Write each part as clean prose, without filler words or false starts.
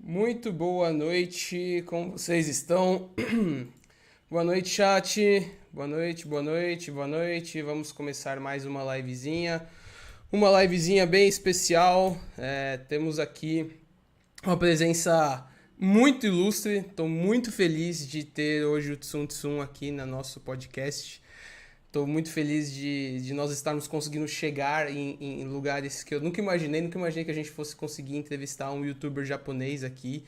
Muito boa noite, como vocês estão? Boa noite, chat. Boa noite, boa noite, boa noite. Vamos começar mais uma livezinha. Uma livezinha bem especial. Temos aqui uma presença muito ilustre. Estou muito feliz de ter hoje o Tsun aqui no nosso podcast. Estou muito feliz de nós estarmos conseguindo chegar em lugares que eu nunca imaginei que a gente fosse conseguir entrevistar um youtuber japonês aqui.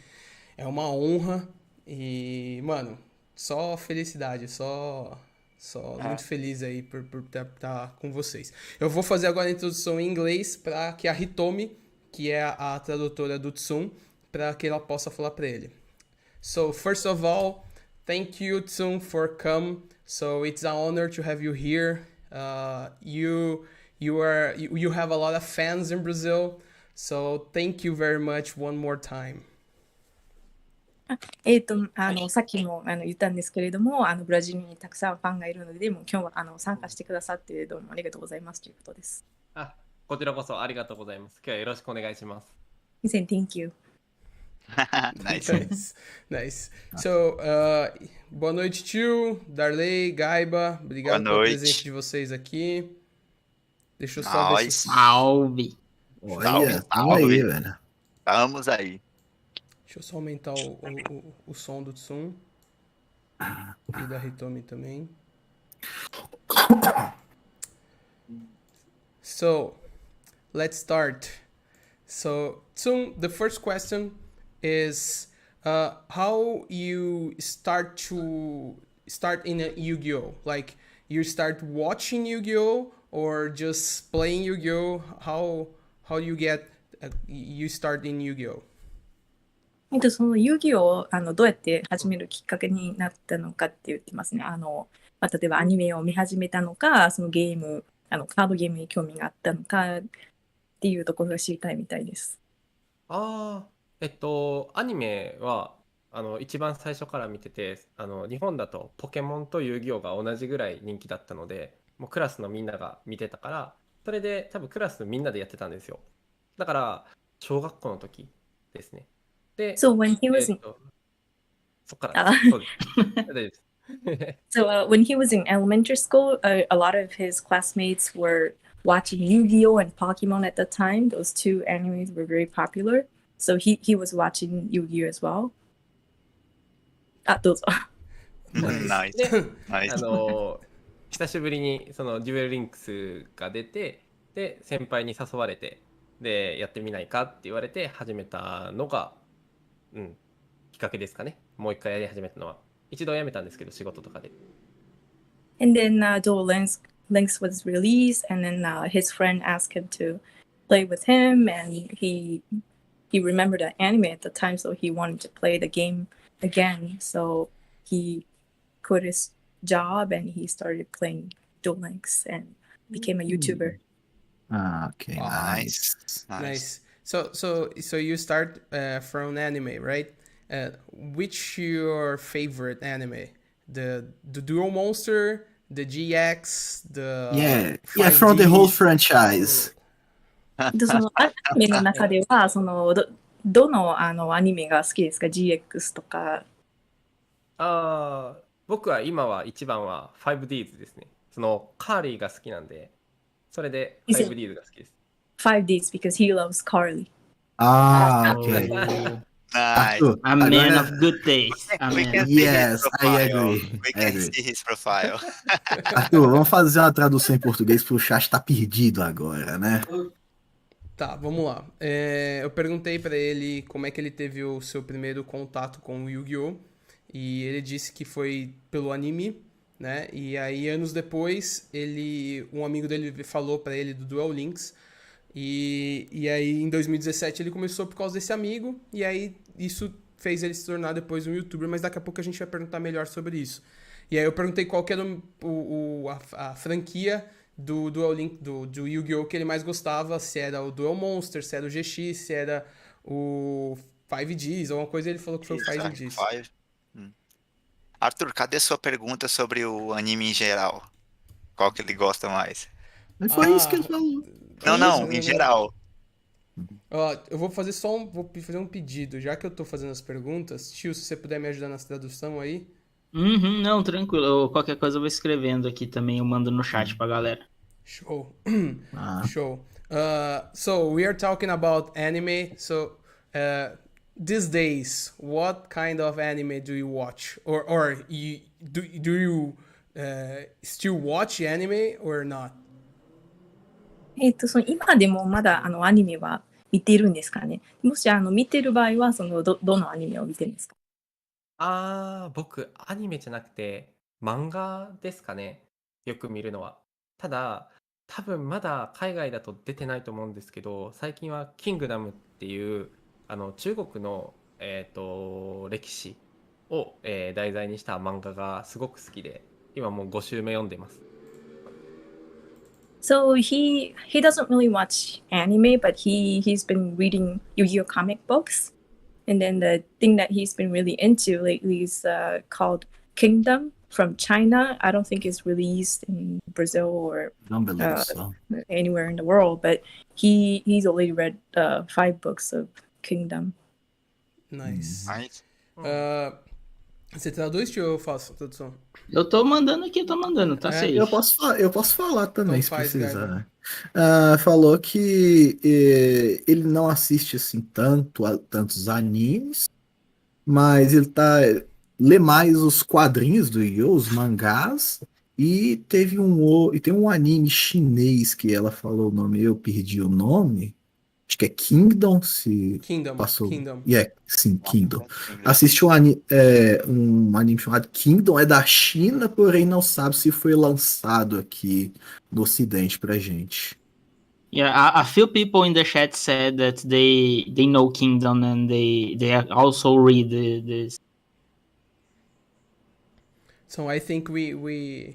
É uma honra e, mano, só felicidade, só muito feliz aí por estar com vocês. Eu vou fazer agora a introdução em inglês para que a Hitomi, que é a tradutora do Tsun, para que ela possa falar para ele. So, first of all, thank you, Tsun, for coming. So it's an honor to have you here. You have a lot of fans in Brazil. So thank you very much one more time. さっきも言ったんですけれども、ブラジルにたくさんファンがいるので、もう今日は参加してくださってどうもありがとうございますということです。こちらこそありがとうございます。今日はよろしくお願いします。Thank you. Nice. So, boa noite, tio, Darley, Gaiba. Obrigado pela presença de vocês aqui. Deixa eu só ver se... Salve! Olha, aí, velho. Vamos aí. Deixa eu só aumentar o som do Tsun. E da Hitomi também. So, let's start. So, Tsun, the first question is how you start in a Yu-Gi-Oh! Like, you start watching Yu-Gi-Oh! Or just playing Yu-Gi-Oh! How you get you start in Yu-Gi-Oh!? その遊戯をどうやって始めるきっかけになったのかって言ってますね。例えばアニメを見始めたのか、そのゲームカードゲームに興味があったのかっていうところが知りたいみたいです。アニメは一番最初から見てて、日本だとポケモンと遊戯王が同じぐらい人気だったので、もうクラスのみんなが見てたから、それで多分クラスのみんなでやってたんですよ。だから小学校の時ですね。で、So when he was in... そっからそうです。大丈夫です。So when he was in elementary school, a lot of his classmates were watching Yu-Gi-Oh! And Pokemon at the time. Those two animes were very popular. So he was watching Yu-Gi-Oh! As well. どうぞ。ナイス。久しぶりにそのデュエルリンクスが出て、で先輩に誘われて、でやってみないかって言われて始めたのが、きっかけですかね。もう一回やり始めたのは。一度やめたんですけど、仕事とかで。And then Duel Links was released, and then his friend asked him to play with him, and he remembered the anime at the time, so he wanted to play the game again. So he quit his job and he started playing Duel Links and became a YouTuber. Okay, Nice. So you start from anime, right? Which your favorite anime? The Duel Monster, the GX, the yeah, from the whole franchise. そのアニメの中では、どのアニメが好きですか？ GX とか。僕は今は一番は 5Ds ですね。そのカーリーが好きなんで、それで Is it 5Ds が好きです。 5Ds because he loves Carly. Ok. Nice. Arthur, A man agora... of good taste. A We man. can see his Yes, I profile. agree. We I can agree. see his profile. Arthur, vamos fazer uma tradução em português pro chat tá perdido agora, né? Tá, vamos lá. Eu perguntei pra ele como é que ele teve o seu primeiro contato com o Yu-Gi-Oh! E ele disse que foi pelo anime, né? E aí, anos depois, um amigo dele falou pra ele do Duel Links. E aí, em 2017, ele começou por causa desse amigo. E aí, isso fez ele se tornar depois um youtuber. Mas daqui a pouco a gente vai perguntar melhor sobre isso. E aí, eu perguntei qual que era a franquia do Duel Link, do Yu-Gi-Oh! Que ele mais gostava. Se era o Duel Monster, se era o GX, se era o 5Ds, alguma coisa. Ele falou que foi o 5Ds. Arthur, cadê sua pergunta sobre o anime em geral? Qual que ele gosta mais? Mas foi isso que ele falou. Não, em geral. Ó, eu vou fazer vou fazer um pedido. Já que eu tô fazendo as perguntas, tio, se você puder me ajudar na tradução aí. Uhum, não, tranquilo. Qualquer coisa eu vou escrevendo aqui também, eu mando no chat pra galera. Show. Ah. Show. So we are talking about anime. So these days, what kind of anime do you watch? Or do you still watch anime or not? 今でもまだアニメは見てるんですかね？もし見てる場合はどのアニメを見てるんですか？僕アニメじゃなくて漫画ですかね、よく見るのは。ただ多分まだ海外だと出てないと思うんですけど、最近はキングダムっていう中国の、歴史を、題材にした漫画がすごく好きで、今もう5週目読んでます。So he doesn't really watch anime, but he's been reading Yu-Gi-Oh comic books, and then the thing that he's been really into lately is called Kingdom from China. I don't think it's released in Brazil or Don't believe so. anywhere in the world, but he's already read 5 books of Kingdom. Nice. Nice. Você traduz, tio, ou eu faço a tradução? Eu tô mandando aqui, tá safe. Eu posso falar também, Então se faz, precisar. Falou que ele não assiste assim tantos animes, mas ele lê mais os quadrinhos do Yu, os mangás, e tem um anime chinês que ela falou o nome, eu perdi o nome. Acho que é Kingdom, se Kingdom. passou. Kingdom. Sim, Kingdom. Assiste um anime chamado Kingdom, é da China, porém não sabe se foi lançado aqui no Ocidente pra gente. Yeah, a few people in the chat said that they know Kingdom and they also read this. So I think we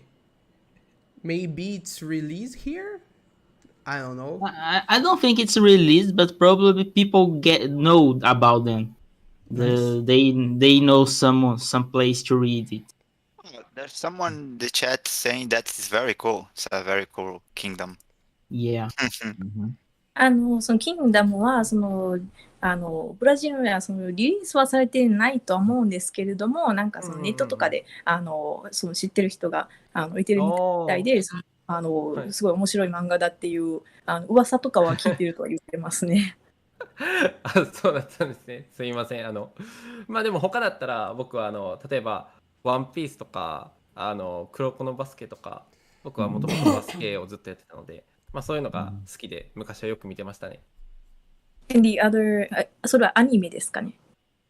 maybe it's released here. I don't know. I don't think it's released, but probably people know about them. Nice. They know some place to read it. There's someone in the chat saying that it's very cool. It's a very cool kingdom. Yeah. そのキングダムはブラジルではリリースはされてないとは思うんですけれども、なんかネットとかで知ってる人がいてるみたいで、すごい面白い漫画だっていう噂とかは聞いてるとは言ってますね。そうだったんですね。すいません。まあでも他だったら僕は例えばワンピースとか黒子のバスケとか、僕はもともとバスケをずっとやってたので、まあそういうのが好きで昔はよく見てましたね。And the other それはアニメですかね？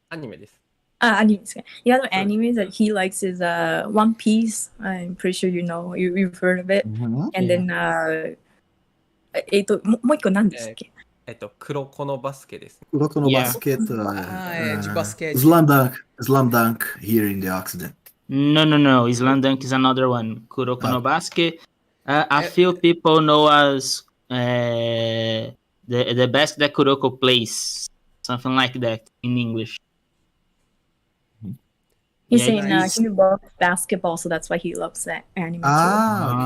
アニメです。アニメですね。The other anime that he likes is One Piece. I'm pretty sure you've heard of it. And then もう一個何でしたっけ？黒子のバスケです。黒子のバスケット、de basquete. Slam Dunk here in the Occident. No. Slam Dunk is another one. Kuroko no Basket. A few people know as the best that Kuroko plays. Something like that in English. He's saying he loves basketball, so that's why he loves that anime too.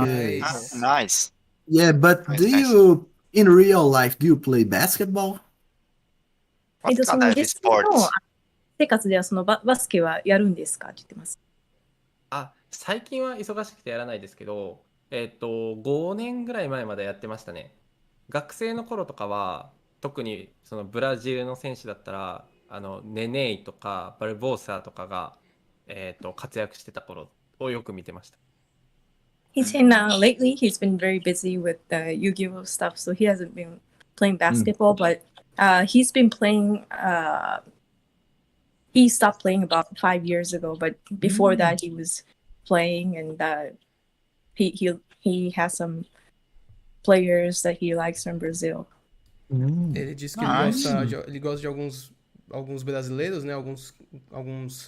Okay. Nice. Yeah, but Nice. In real life, do you play basketball? What そ kind の of 実際の sports? 生活ではそのバスケはやるんですかって言ってます。最近は忙しくてやらないですけど、5年ぐらい前までやってましたね。学生の頃とかは、特にそのブラジルの選手だったら、ネネイとかバルボーサとかが、活躍してた頃をよく見てました。He said lately he's been very busy with the Yu-Gi-Oh stuff, so he hasn't been playing basketball, but he's been playing. He stopped playing about 5 years ago, but before that he was playing, and he has some players that he likes from Brazil. Ele disse que ele gosta de alguns brasileiros, né? Alguns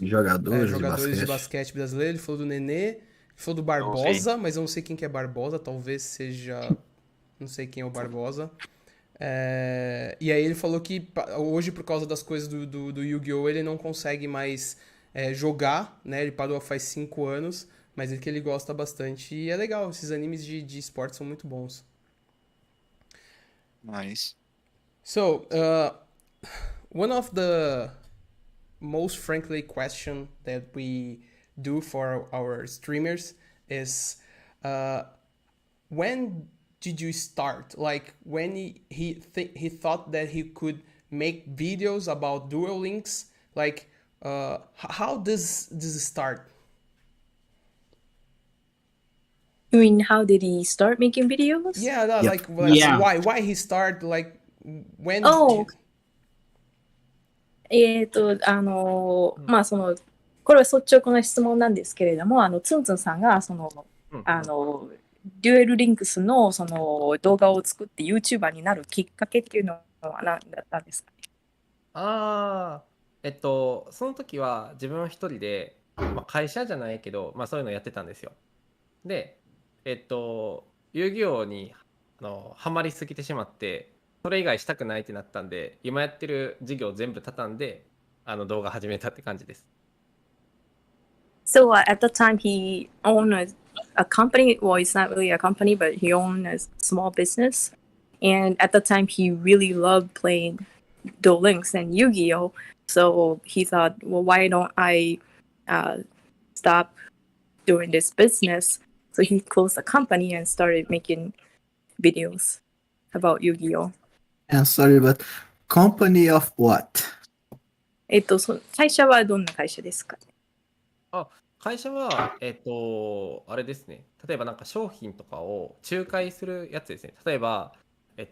jogadores de basquete brasileiros. Ele falou do Nenê, ele falou do Barbosa, mas eu não sei quem que é Barbosa, talvez seja... Não sei quem é o Barbosa. E aí ele falou que hoje, por causa das coisas do Yu-Gi-Oh!, ele não consegue mais jogar, né? Ele parou faz 5 anos, mas que ele gosta bastante. E é legal, esses animes de esporte são muito bons. Nice. So, one of the most frankly question that we do for our streamers is, when did you start? Like, when he thought that he could make videos about Duel Links? Like, how does this start? I mean, how did he start making videos? Yeah, Yep. Why he start? Like, when? Oh. まあこれは率直な質問なんですけれども、ツンツンさんがデュエルリンクスの動画を作って YouTuber になるきっかけっていうのは何だったんですか？その時は自分一人で、会社じゃないけど、そういうのやってたんですよ。で、遊戯王にハマりすぎてしまって、それ以外したくないってなったんで、今やってる事業全部畳んで動画始めたって感じです。So at the time he owned a company. Well, it's not really a company, but he owned a small business. And at the time he really loved playing Duel Links and Yu-Gi-Oh! So he thought, well, why don't I stop doing this business? So he closed the company and started making videos about Yu-Gi-Oh! Sorry, but company of what? 会社はどんな会社ですか？会社は、あれですね。例えばなんか商品とかを仲介するやつですね。例えば、ウォ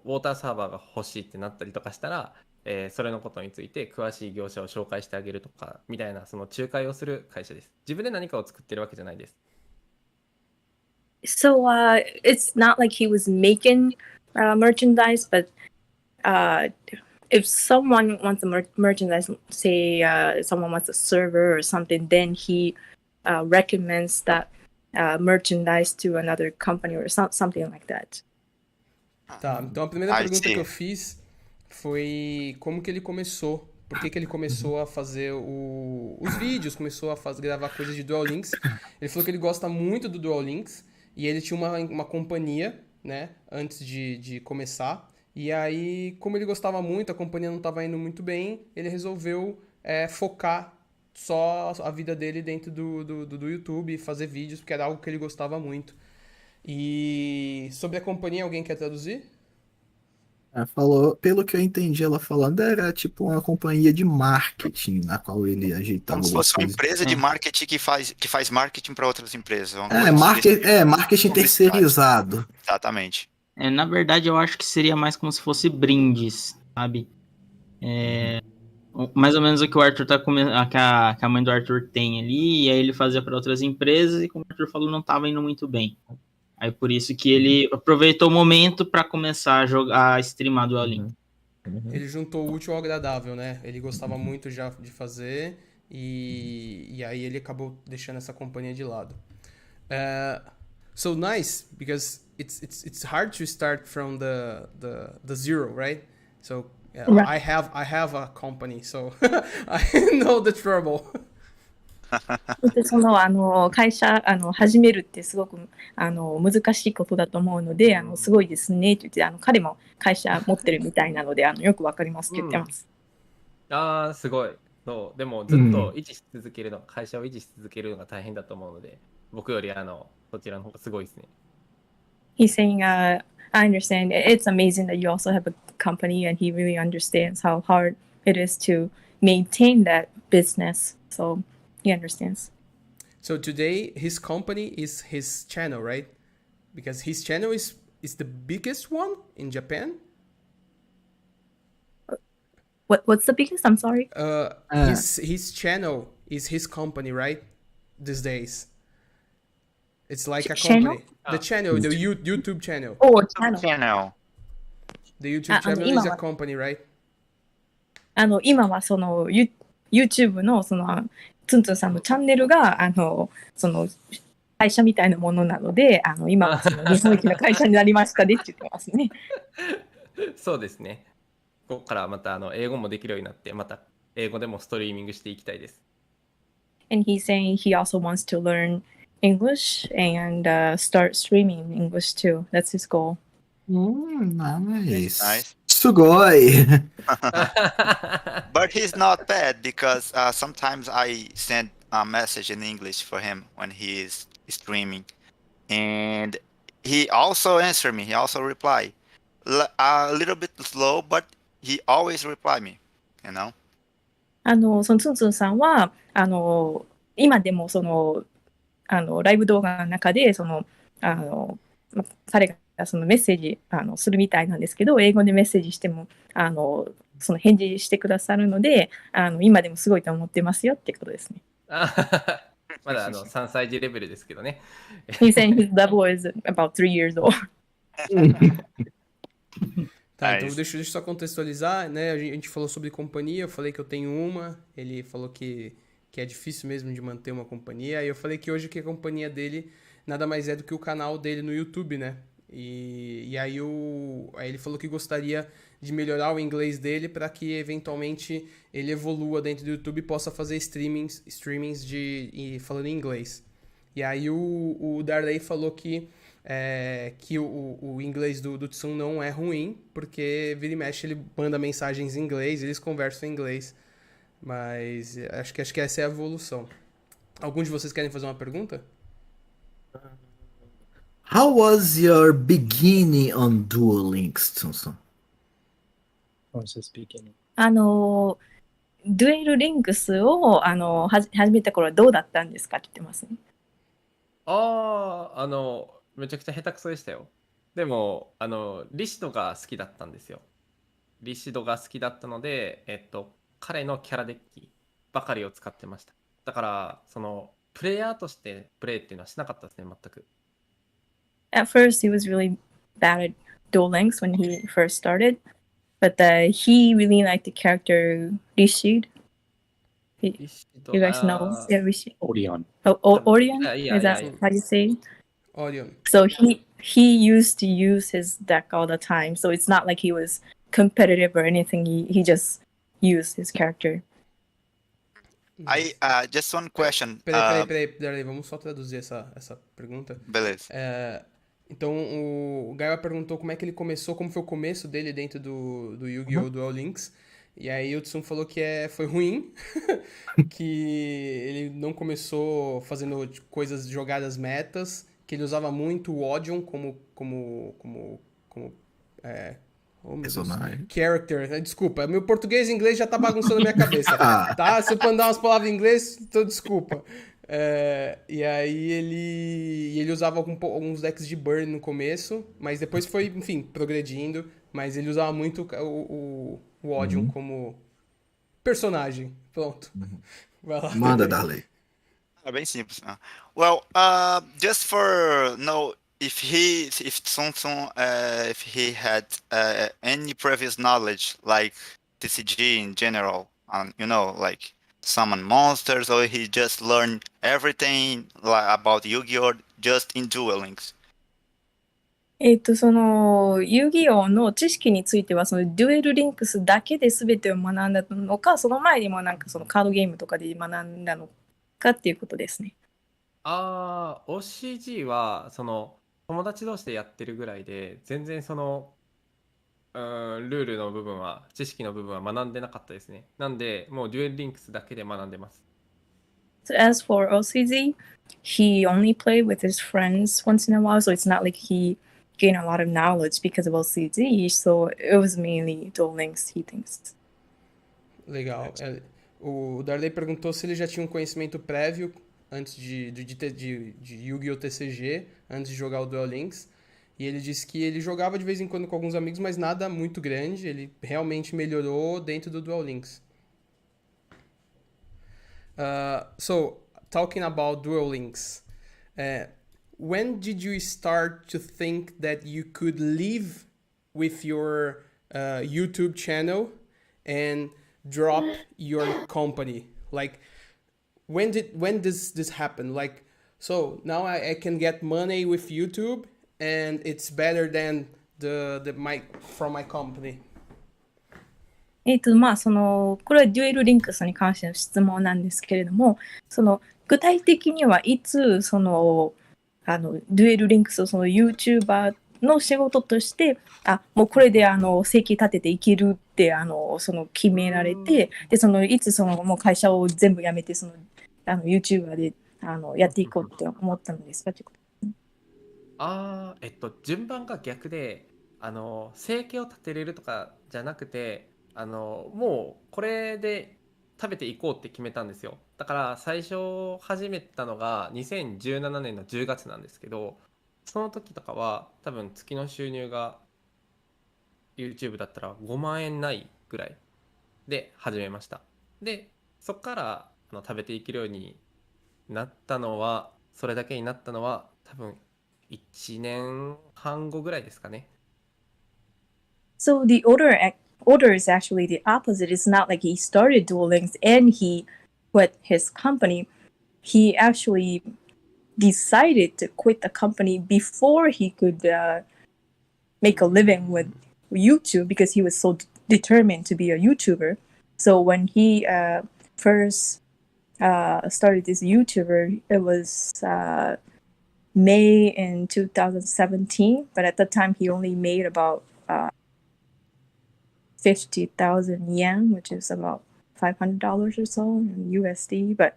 ーターサーバーが欲しいってなったりとかしたら、それのことについて詳しい業者を紹介してあげるとかみたいな、その仲介をする会社です。自分で何かを作ってるわけじゃないです。So it's not like he was making merchandise, but if someone wants a merchandise, say someone wants a server or something, then he recommends that merchandise to another company or something like that. Tá, então a primeira pergunta que eu fiz foi como que ele começou. Por que ele começou a fazer os vídeos, começou a gravar coisas de Duel Links. Ele falou que ele gosta muito do Duel Links e ele tinha uma companhia, né, antes de começar. E aí, como ele gostava muito, a companhia não estava indo muito bem, ele resolveu focar só a vida dele dentro do YouTube e fazer vídeos, porque era algo que ele gostava muito. E sobre a companhia, alguém quer traduzir? Falou, pelo que eu entendi ela falando, era tipo uma companhia de marketing na qual ele ajeitava Como se fosse uma coisas. empresa de marketing que faz marketing para outras empresas. Marketing terceirizado. Exatamente. Na verdade, eu acho que seria mais como se fosse brindes, sabe? Mais ou menos o que o Arthur tá que a mãe do Arthur tem ali, e aí ele fazia para outras empresas, e como o Arthur falou, não estava indo muito bem. Aí por isso que ele aproveitou o momento para começar a jogar, a streamar Duel Links. Ele juntou o útil ao agradável, né? Ele gostava muito já de fazer, e aí ele acabou deixando essa companhia de lado. So nice, because it's hard to start from the zero, right? So Right. I have a company, so I know the trouble. で、会社、始めるってすごく、難しいことだと思うので、すごいですねって言って、彼も会社持ってるみたいなので、よくわかりますって言ってます。ああ、すごい。そう、でもずっと維持し続けるの、会社を維持し続けるのが大変だと思うので、僕よりそちらの方がすごいですね。He's saying, I understand. It's amazing that you also have a company, and he really understands how hard it is to maintain that business. So he understands. So today his company is his channel, right? Because his channel is the biggest one in Japan. What's the biggest? I'm sorry. His channel is his company, right? These days. It's like a Channel? company. The channel, the YouTube channel. Oh, channel. Channel. The YouTube channel is a company, right? 今はYouTube のツンツンさんのチャンネルが会社みたいなものなので、今は日本一の会社になりましたねって言ってますね。そうですね。ここからまた英語もできるようになって、また英語でもストリーミングしていきたいです。And he's saying he also wants to learn English and start streaming English too. That's his goal. Nice. Nice. Sugoi. But he's not bad because sometimes I send a message in English for him when he is streaming, and he also answer me. He also reply a little bit slow, but he always reply me. You know. そのツンツンさんは今でもライブ動画の中で彼がメッセージするみたいなんですけど、英語でメッセージしても返事してくださるので、今でもすごいと思ってますよってことですね。まだ3歳児レベルですけどね。He's saying his level is about 3 years old. Tá, então deixa eu só contextualizar, né? A gente falou sobre companhia, eu falei que eu tenho uma, ele falou que é difícil mesmo de manter uma companhia, aí eu falei que hoje que a companhia dele nada mais é do que o canal dele no YouTube, né? E aí ele falou que gostaria de melhorar o inglês dele para que eventualmente ele evolua dentro do YouTube e possa fazer streamings falando em inglês. E aí o Darley falou que o inglês do Tsun não é ruim, porque vira e mexe ele manda mensagens em inglês, eles conversam em inglês. Mas acho que essa é a evolução. Algum de vocês querem fazer uma pergunta? How was your beginning on Duel Links, Tsun? デュエルリンクスを始めた頃はどうだったんですかって言ってますね。めちゃくちゃ下手くそでしたよ。でもリシドが好きだったんですよ。リシドが好きだったので、彼のキャラデッキばかりを使ってました。だからプレイヤーとしてプレイっていうのはしなかったですね、全く。At first, he was really bad at Duel Links when he first started, but he really liked the character Rishid. You guys know? Yeah, Rishid. Orion. Oh, Orion? Yeah, Is that how you say it? Orion. So he used to use his deck all the time, so it's not like he was competitive or anything. He just used his character. Just one question. Peraí, vamos só traduzir essa pergunta. Beleza. Então o Gaia perguntou como é que ele começou, como foi o começo dele dentro do Yu-Gi-Oh! Duel Links. E aí o Tsun falou que foi ruim, que ele não começou fazendo coisas, jogadas metas, que ele usava muito o Odion como personagem. Character. Desculpa, meu português e inglês já tá bagunçando a minha cabeça. Tá? Se eu mandar umas palavras em inglês, então desculpa. E aí ele usava alguns decks de burn no começo, mas depois foi, enfim, progredindo. Mas ele usava muito o Odion como personagem. Pronto. Vai lá. Manda, Darley. Bem simples. Well, just for know if Tsun if he had any previous knowledge like TCG in general, like summon monsters, or he just learned everything about Yu-Gi-Oh! Just in Duel Links. 遊戯王の知識についてはデュエルリンクスだけで全てを学んだのか、その前にもカードゲームとかで学んだのかっていうことですね。OCG はその友達同士でやってるぐらいで全然そのルールの部分は知識の部分は学んでなかったですね。なんでもうデュエルリンクスだけで学んでます。So as for OCZ, he only played with his friends once in a while, so it's not like he gained a lot of knowledge because of OCZ, so it was mainly Duel Links, he thinks. Legal. O Darley perguntou se ele já tinha um conhecimento prévio antes de Yu-Gi-Oh! TCG, antes de jogar o Duel Links. E ele disse que ele jogava de vez em quando com alguns amigos, mas nada muito grande. Ele realmente melhorou dentro do Duel Links. So, talking about Duel Links, when did you start to think that you could live with your YouTube channel and drop your company? Like, when does this happen? Like, so now I can get money with YouTube and it's better than from my company. まあこれはデュエルリンクスに関しての質問なんですけれども、具体的にはいつデュエルリンクスをYouTuber の仕事としてもうこれで生計立てていけるって決められて、でいつもう会社を全部辞めてYouTuber でやっていこうって思ったのですかってこと。順番が逆で生計を立てれるとかじゃなくてもうこれで食べていこうって決めたんですよ。だから最初始めたのが2017年の10月なんですけど、その時とかは多分月の収入が YouTube だったら5万円ないぐらいで始めました。でそこから食べていけるようになったのは、それだけになったのは多分1年半後ぐらいですかね。So the order is actually the opposite. It's not like he started Duel Links and he quit his company. He actually decided to quit the company before he could make a living with YouTube because he was so determined to be a YouTuber. So when he first started this YouTuber, it was May in 2017, but at the time he only made about 50,000 yen, which is about $500 or so in USD. But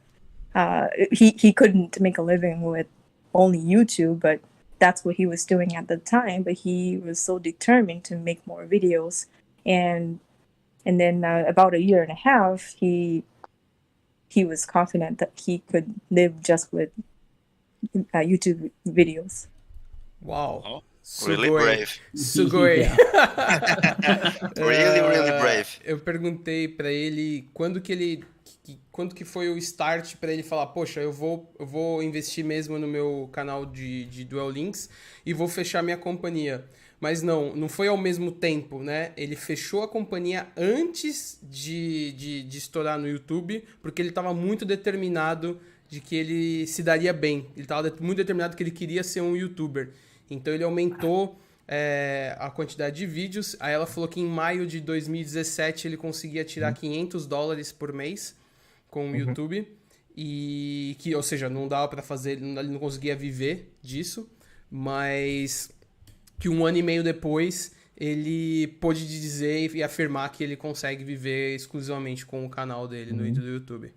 he couldn't make a living with only YouTube, but that's what he was doing at the time. But he was so determined to make more videos, and then about a year and a half, he was confident that he could live just with YouTube videos. Wow. Oh, really brave. Sugoi. Really brave. Eu perguntei pra ele quando que foi o start pra ele falar, poxa, eu vou investir mesmo no meu canal de Duel Links e vou fechar minha companhia. Mas não foi ao mesmo tempo, né? Ele fechou a companhia antes de estourar no YouTube, porque ele estava muito determinado de que ele se daria bem. Ele estava muito determinado que ele queria ser um YouTuber. Então ele aumentou a quantidade de vídeos. Aí ela falou que em maio de 2017 ele conseguia tirar $500 por mês com o YouTube. E que, ou seja, não dava para fazer, ele não conseguia viver disso. Mas que um ano e meio depois ele pôde dizer e afirmar que ele consegue viver exclusivamente com o canal dele no YouTube.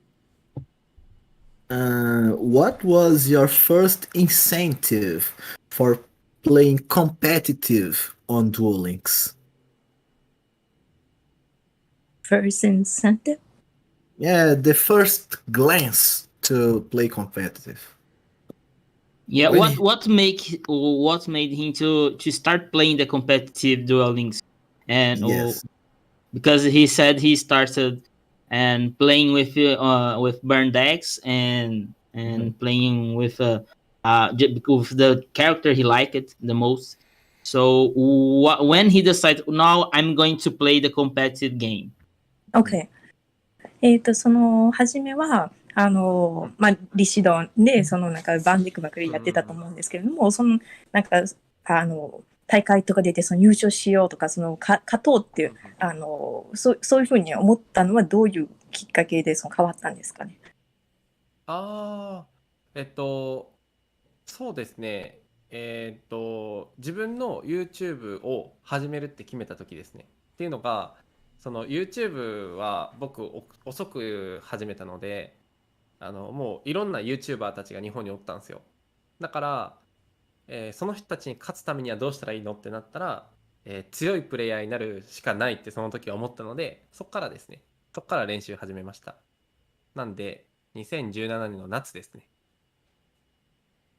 What was your first incentive for playing competitive on Duel Links? First incentive? Yeah, the first glance to play competitive. Yeah, Really? what made him to start playing the competitive Duel Links? And Yes. because he said he started and playing with burn decks and playing with the character he liked the most. So when he decided, now I'm going to play the competitive game. OK。初めは、リシドンで、バンディックばっかりやってたと思うんですけれども、大会とか出て優勝しようとか、勝とうっていう、そういうふうに思ったのはどういうきっかけで変わったんですかね。ああ、そうですね。自分の YouTube を始めるって決めた時ですね。っていうのが、その YouTube は僕遅く始めたので、もういろんな YouTuber たちが日本におったんですよ。だから、その人たちに勝つためにはどうしたらいいのってなったら、強いプレイヤーになるしかないってその時は思ったので、そっからですね。そっから練習始めました。なんで、2017年の夏ですね。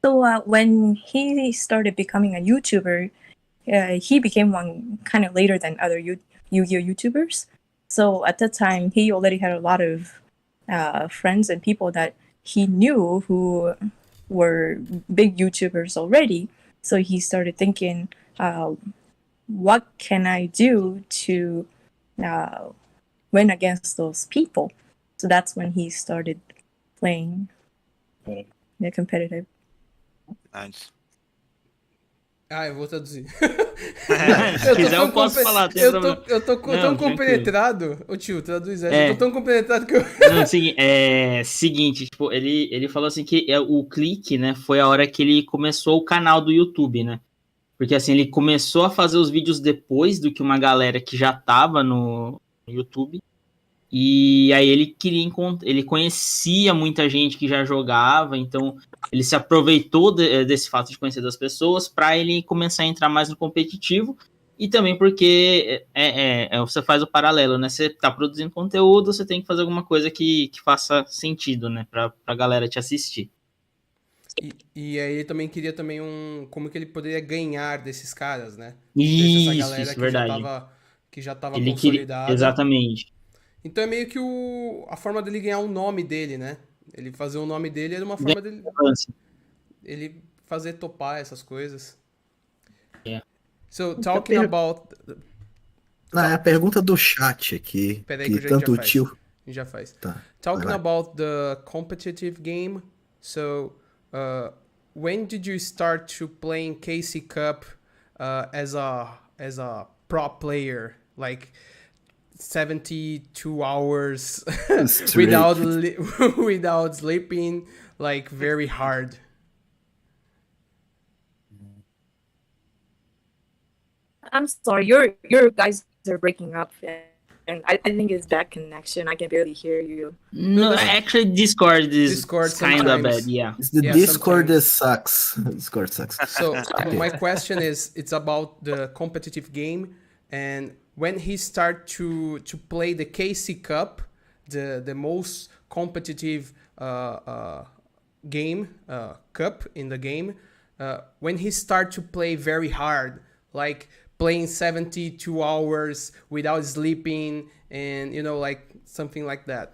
So when he started becoming a YouTuber, he became one kind of later than other Yu-Gi-Oh YouTubers. So at that time, he already had a lot of friends and people that he knew who were big YouTubers already. So he started thinking, what can I do to win against those people? So that's when he started playing the competitive. Nice. Ah, eu vou traduzir. Se Eu tô quiser, tão eu posso falar, tem eu problema. tô, eu tô Não, tão tranquilo. compenetrado. Ô tio, traduz essa. Eu É. tô tão compenetrado que eu. Não, seguinte, tipo, ele falou assim que o clique, né, foi a hora que ele começou o canal do YouTube, né? Porque assim, ele começou a fazer os vídeos depois do que uma galera que já tava no YouTube. E aí ele queria ele conhecia muita gente que já jogava, então ele se aproveitou desse fato de conhecer das pessoas para ele começar a entrar mais no competitivo. E também porque você faz o paralelo, né? Você tá produzindo conteúdo, você tem que fazer alguma coisa que faça sentido, né? Pra galera te assistir. E aí ele também queria também como que ele poderia ganhar desses caras, né? Dessa Isso, galera isso, verdade. que já tava Ele queria. consolidada. Exatamente. Então é meio que a forma dele ganhar o nome dele, né? Ele fazer o nome dele era uma forma dele ele fazer topar essas coisas. Yeah. So, talking about... A pergunta do chat aqui, Peraí que que a gente tanto o já faz. tio... A gente já faz. Tá, Talking vai lá. about the competitive game, so when did you start to playing KC Cup as a pro player, like 72 hours Straight. without sleeping, like very hard? I'm sorry, your guys are breaking up, and I think it's bad connection. I can barely hear you. No, actually, Discord is Discord kind of sometimes. bad, yeah. It's the Yeah, Discord that sometimes. sucks. Discord sucks. So my question is, it's about the competitive game, and when he start to play the KC Cup, the most competitive game cup in the game, when he start to play very hard, like playing 72 hours without sleeping, and like something like that.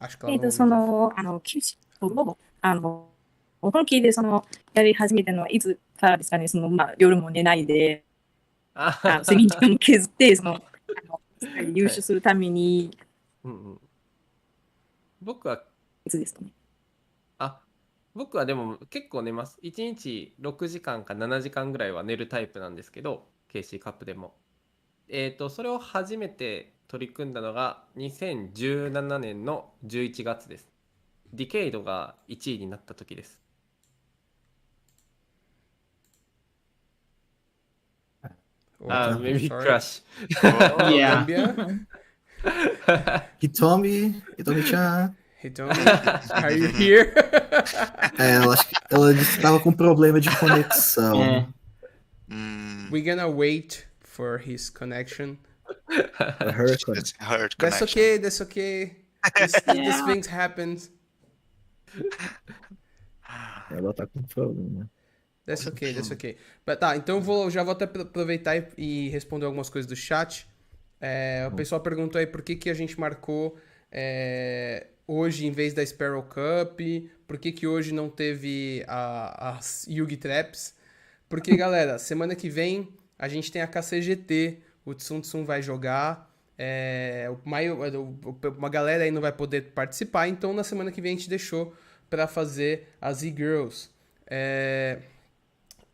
Acho que ela não そ ouviu. の、本気でやり始めたのはいつからですかね。夜も寝ないで、睡眠時間も削って、優勝するために、うんうん。僕は、いつですかね。僕はでも結構寝ます。1日6時間か7時間ぐらいは寝るタイプなんですけど、KC カップでも。それを初めて取り組んだのが2017年の11月です。ディケイドが1位になった時です。Maybe sorry. crash. Yeah. Colombia. Hitomi-chan. Hitomi, are you here? Ela acho que ela disse que estava com problema de conexão. É. We're gonna wait for his connection. Her connection. It's her That's connection. okay, that's okay. This things happens. Ela tá com problema. That's okay, that's okay. But, tá, então já vou até aproveitar e responder algumas coisas do chat. O pessoal perguntou aí por que a gente marcou hoje em vez da Sparrow Cup, por que hoje não teve as Yugi Traps. Porque, galera, semana que vem a gente tem a KCGT, o Tsun vai jogar, uma galera aí não vai poder participar, então na semana que vem a gente deixou para fazer as E-Girls.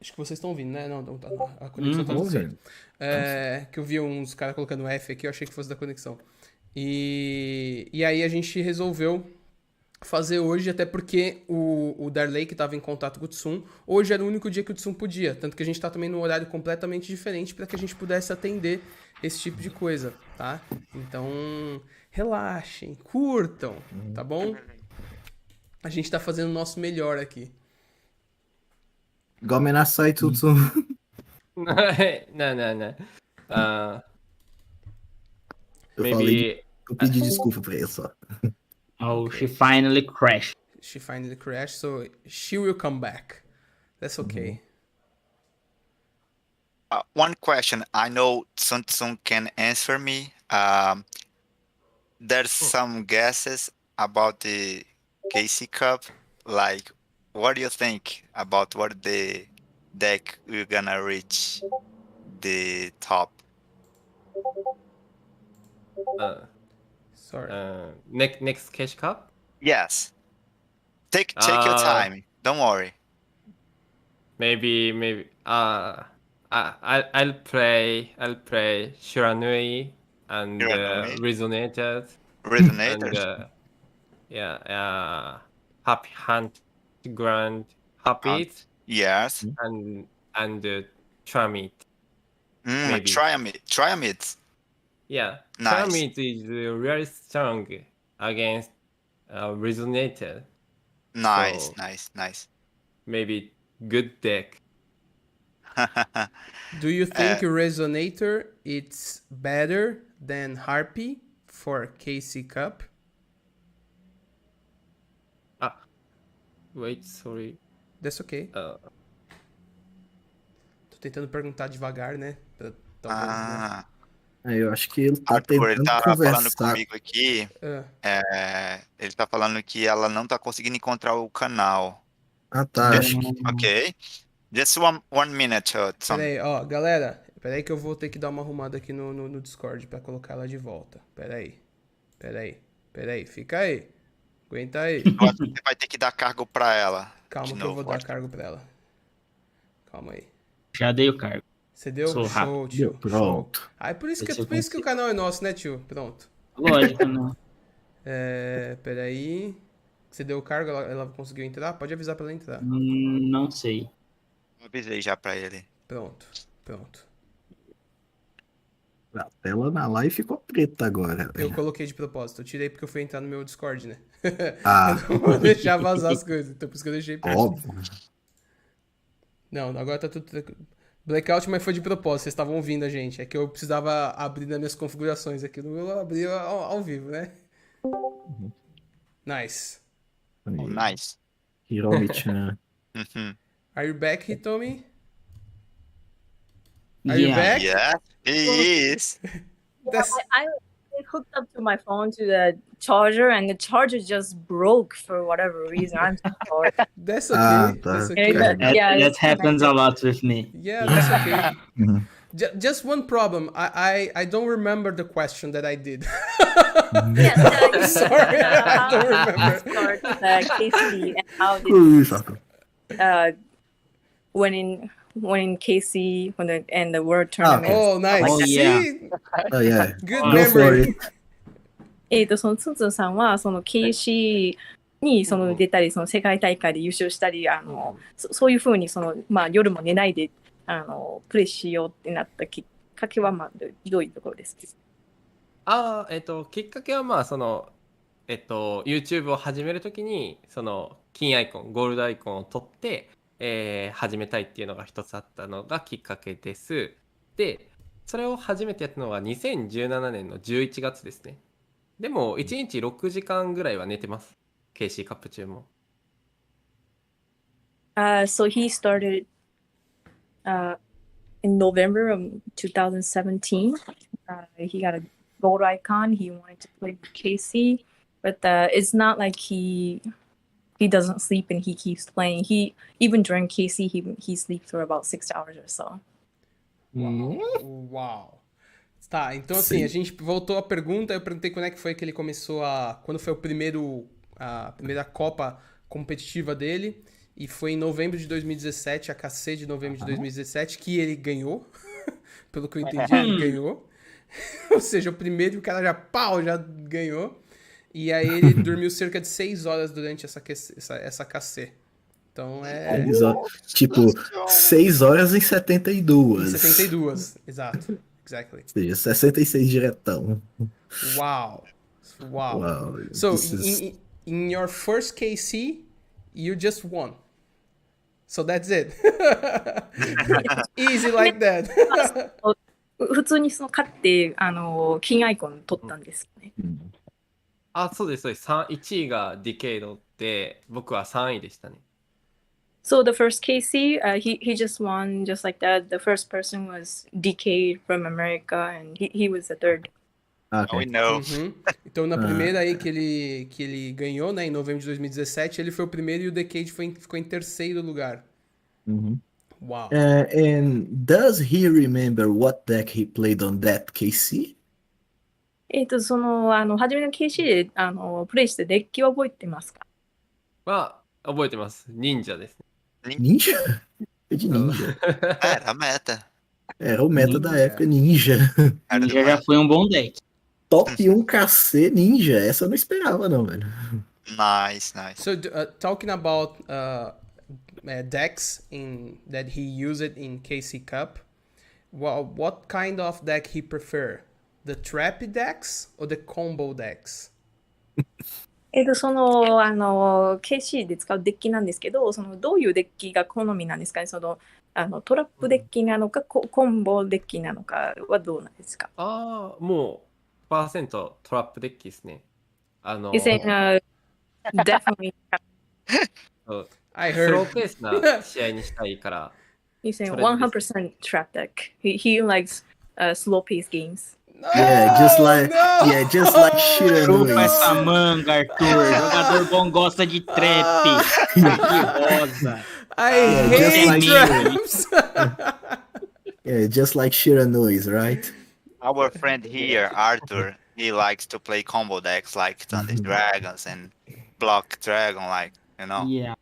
Acho que vocês estão ouvindo, né? Não, a conexão tá tudo certo. Que eu vi uns caras colocando F aqui, eu achei que fosse da conexão. E aí a gente resolveu fazer hoje, até porque o Darley, que estava em contato com o Tsun, hoje era o único dia que o Tsun podia. Tanto que a gente está também num horário completamente diferente para que a gente pudesse atender esse tipo de coisa, tá? Então, relaxem, curtam, tá bom? A gente tá fazendo o nosso melhor aqui. Gomenasai Tutsu. No, no. Eu falei, Maybe eu pedi desculpa pra ele só. Oh, she finally crashed. She finally crashed, so she will come back. That's okay. One question I know Tsun can answer me. There's some guesses about the KC Cup. Like, what do you think about what the deck we're gonna reach the top? Sorry. next Cash Cup. Yes. Take your time. Don't worry. Maybe. I'll play Shiranui and Shiranui. Resonators Resonators. and Happy Hunt Grand Happy Yes. and Tramit. Maybe. Triamid. Yeah, Nice. Tramit is really strong against Resonator. Nice, So- nice. Maybe good deck. Do you think Resonator it's better than Harpy for KC Cup? Wait, sorry. That's okay. Uh, Tô tentando perguntar devagar, né? Pra, talvez, né? Eu acho que ele tá Arthur, ele tentando tá falando conversar. comigo aqui. Ah, Ele tá falando que ela não tá conseguindo encontrar o canal. Ah, tá. Acho que... Ok. Just one minute, Tsun. peraí, ó, galera. Peraí que eu vou ter que dar uma arrumada aqui no Discord pra colocar ela de volta. Peraí, fica aí. Aguenta aí. Eu acho que você vai ter que dar cargo pra ela. Calma de que eu novo, vou dar Arthur. cargo pra ela. Calma aí. Já dei o cargo. Você deu? Sou Show, rápido. tio. Pronto. Show. Ah, é por isso Esse eu que o consigo. canal é nosso, né, tio? Pronto. Lógico, não. Peraí. Você deu o cargo, ela conseguiu entrar? Pode avisar pra ela entrar. Não sei. Eu avisei já pra ele. Pronto. A tela na live ficou preta agora. Eu coloquei de propósito. Eu tirei porque eu fui entrar no meu Discord, né? Ah, Eu não vou deixar vazar as coisas. Então por isso que eu deixei perto. óbvio. Não, agora tá tudo tranquilo. Blackout, mas foi de propósito. Vocês estavam ouvindo a gente. É que eu precisava abrir nas minhas configurações aqui. Eu abri ao vivo, né? Nice. Oh, nice. Hiromi-chan. Mhm. Are you back, Hitomi? Are you Yeah. back? Yes, he is. That's... I hooked up to my phone to the charger, and the charger just broke for whatever reason. I'm so sorry. That's okay. Ah, tá. That's okay. That happens a lot with me. Yeah, that's okay. Mhm. Just one problem. I don't remember the question that I did. Yes, Sorry, I don't remember. Start KC and how did Isso, Arthur. when in KC and the World Tournament. Oh, nice. Oh, yeah. See? Oh, yeah. Good Go for memory. it. そのツンツンさんはその KC にその出たりその世界大会で優勝したりそういう風にそのまあ夜も寝ないでプレイしようってなったきっかけはまあどういうところですか？きっかけはまあそのYouTube を始めるときにその金アイコンゴールドアイコンを取って、始めたいっていうのが一つあったのがきっかけです。でそれを初めてやったのが2017年の11月ですね。でも1日6時間ぐらいは寝てます。KC カップ中も。So he started in November of 2017. He got a gold icon. He wanted to play with KC, but it's not like he doesn't sleep and he keeps playing. He even during KC he sleeps for about 6 hours or so. Uau. Tá, então assim, Sim. a gente voltou à pergunta, eu perguntei quando é que foi que ele começou quando foi a primeira Copa competitiva dele, e foi em novembro de 2017, a KC de novembro de 2017, que ele ganhou, pelo que eu entendi, ele ganhou. Ou seja, o primeiro o cara já ganhou. E aí ele dormiu cerca de 6 horas durante essa KC. Então é... Tipo, 6 horas e 72. Em 72, exato. Exactly. Ou seja, 66 diretão. Wow. Wow. So, This is- in your first KC, you just won. So that's it. Easy like that. 普通にその勝って金アイコン取ったんですよね。あ、そうです、そうです。1位がディケイドで、僕は3位でしたね。So the first KC, he just won just like that. The first person was DK from America, and he was the third. We know. Então, na primeira aí que ele ganhou, né, em novembro de 2017, ele foi o primeiro e o Decade ficou em terceiro lugar. Wow. And does he remember what deck he played on that KC? その初めの KC でプレイしてデッキは覚えてますか？は、覚えてます。忍者ですね。Ninja? É de ninja. Era a meta. Era o meta da época, ninja. Era Já demais. foi um bom deck. Top 1 KC ninja. Essa eu não esperava, não, velho. Nice. So, talking about decks that he used in KC Cup, what kind of deck he prefer? The trap decks or the combo decks? そのKC で使うデッキなんですけど、どういうデッキが好みなんですかね。トラップデッキなのか、コンボデッキなのかはどうなんですか？もう、%トラップデッキですね。He's saying, definitely. I スロー heard. ペースな試合にしたいから。He's saying 100% trap deck. He likes slow-paced games. Just like Chupa essa Shiranui. manga, Arthur. Jogador bom gosta de trap. Que rosa. I just hate like traps. Yeah, just like Shiranui's, right? Our friend here, Arthur, he likes to play combo decks like Thunder Dragons and Block Dragon, like, you know? Yeah.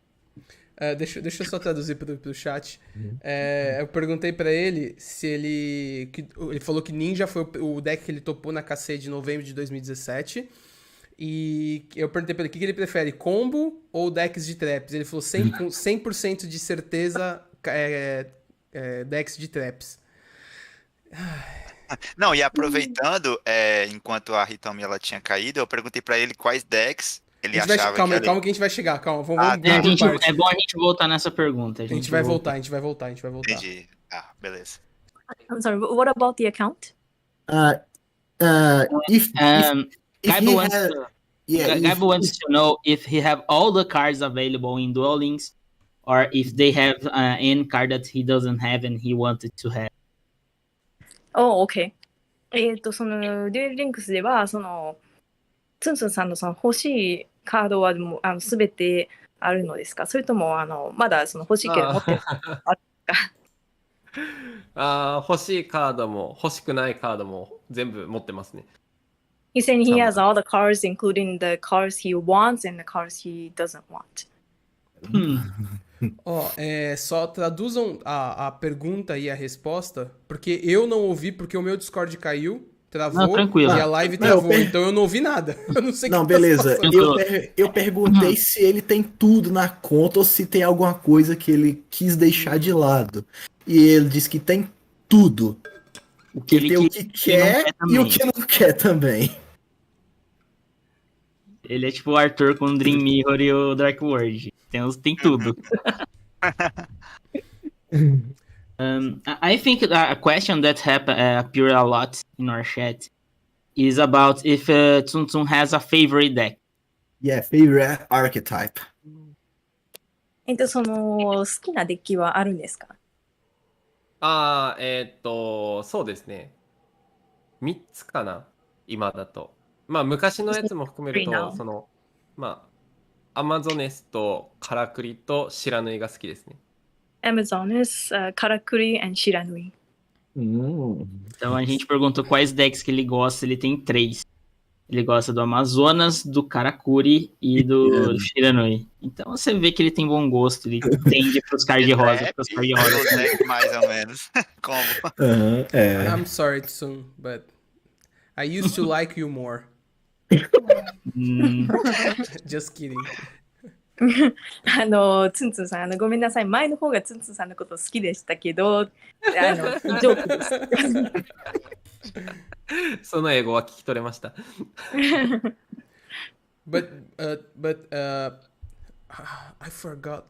Deixa eu só traduzir pro chat. Eu perguntei pra ele se ele falou que Ninja foi o deck que ele topou na KC de novembro de 2017. E eu perguntei pra ele o que ele prefere, combo ou decks de traps. Ele falou 100% de certeza decks de traps. Não, e aproveitando, enquanto a Hitomi ela tinha caído, eu perguntei pra ele quais decks ele achava Calma que que a gente vai chegar, calma. Vamos tá. por parte. É bom a gente voltar nessa pergunta. A gente vai voltar. Entendi. Beleza. I'm sorry, what about the account? If Gaibo he wants, had- Gaibo wants to know if he have all the cards available in Duel Links, or if they have any card that he doesn't have and he wanted to have. Oh, okay. そのデュエルリンクスではツンツンさんの欲しいカードはもうすべてあるのですか？それともまだ欲しいけど持ってる？欲しいカードも欲しくないカードも全部持ってますね。He's saying he has all the cards, including the cards he wants and the cards he doesn't want. Só traduzam a pergunta e a resposta, porque eu não ouvi, porque o meu Discord caiu, travou, Não, tranquilo. e a live travou, então eu não ouvi nada. Eu não sei o Não, que tá se beleza. passando. Eu perguntei se ele tem tudo na conta ou se tem alguma coisa que ele quis deixar de lado. E ele disse que tem tudo. O que Ele tem o que quer e o que não quer também. Ele é tipo o Arthur com o Dream Mirror e o Dark World. Tem tudo. I think a question that appeared a lot in our chat is about if Tsun Tsun has a favorite deck. Yeah, favorite archetype. 好きなデッキはあるんですか？そうですね。3つかな、今だと。まあ、昔のやつも含めると、アマゾネスとカラクリとシラヌイが好きですね。Amazonas, Karakuri and Shiranui. Então a gente perguntou quais decks que ele gosta, ele tem 3. Ele gosta do Amazonas, do Karakuri e do Shiranui. Então você vê que ele tem bom gosto, ele tende pros card rosa. Mais ou menos. Como? I'm sorry, Tsun, but I used to like you more. Mm, Just kidding. ツンツンさん、ごめんなさい。前の方がツンツンさんのこと好きでしたけど、ジョークです。その英語は聞き取れました。But I forgot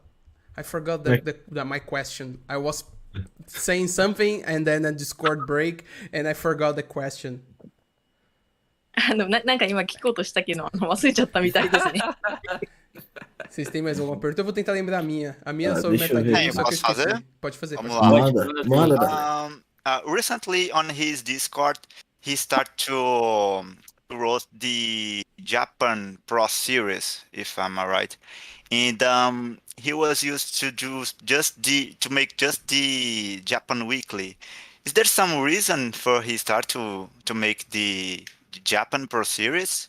that my question. I was saying something and then a Discord break and I forgot the question. なんか今聞こうとしたけど、忘れちゃったみたいですね。Vocês têm mais alguma pergunta? Eu vou tentar lembrar a minha. A minha é sobre deixa eu ver. metagame, só que eu Posso fazer? esqueci. Pode fazer. Vamos Pode lá. fazer. Manda, Daniel. Recently on his Discord, he started to wrote the Japan Pro Series, if I'm right, and he was used to do to make just the Japan Weekly. Is there some reason for he start to make the Japan Pro Series?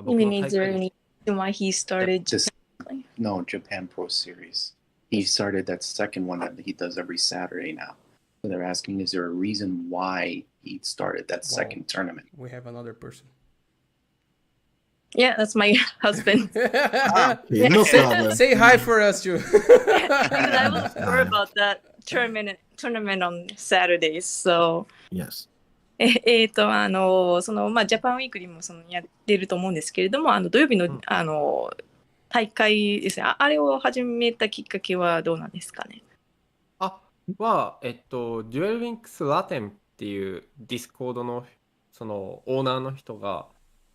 You mean is there any reason why he started? No, Japan Pro Series. He started that second one that he does every Saturday now. So they're asking, is there a reason why he started that second tournament? We have another person. Yeah, that's my husband. Okay, no problem. Say hi for us, too. I was sure about that tournament on Saturdays. So Yes. そのジャパンウィークリーもやってると思うんですけれども、土曜日の、大会ですね。あれを始めたきっかけはどうなんですかね。デュエルウィンクスラテンっていうディスコードのそのオーナーの人が、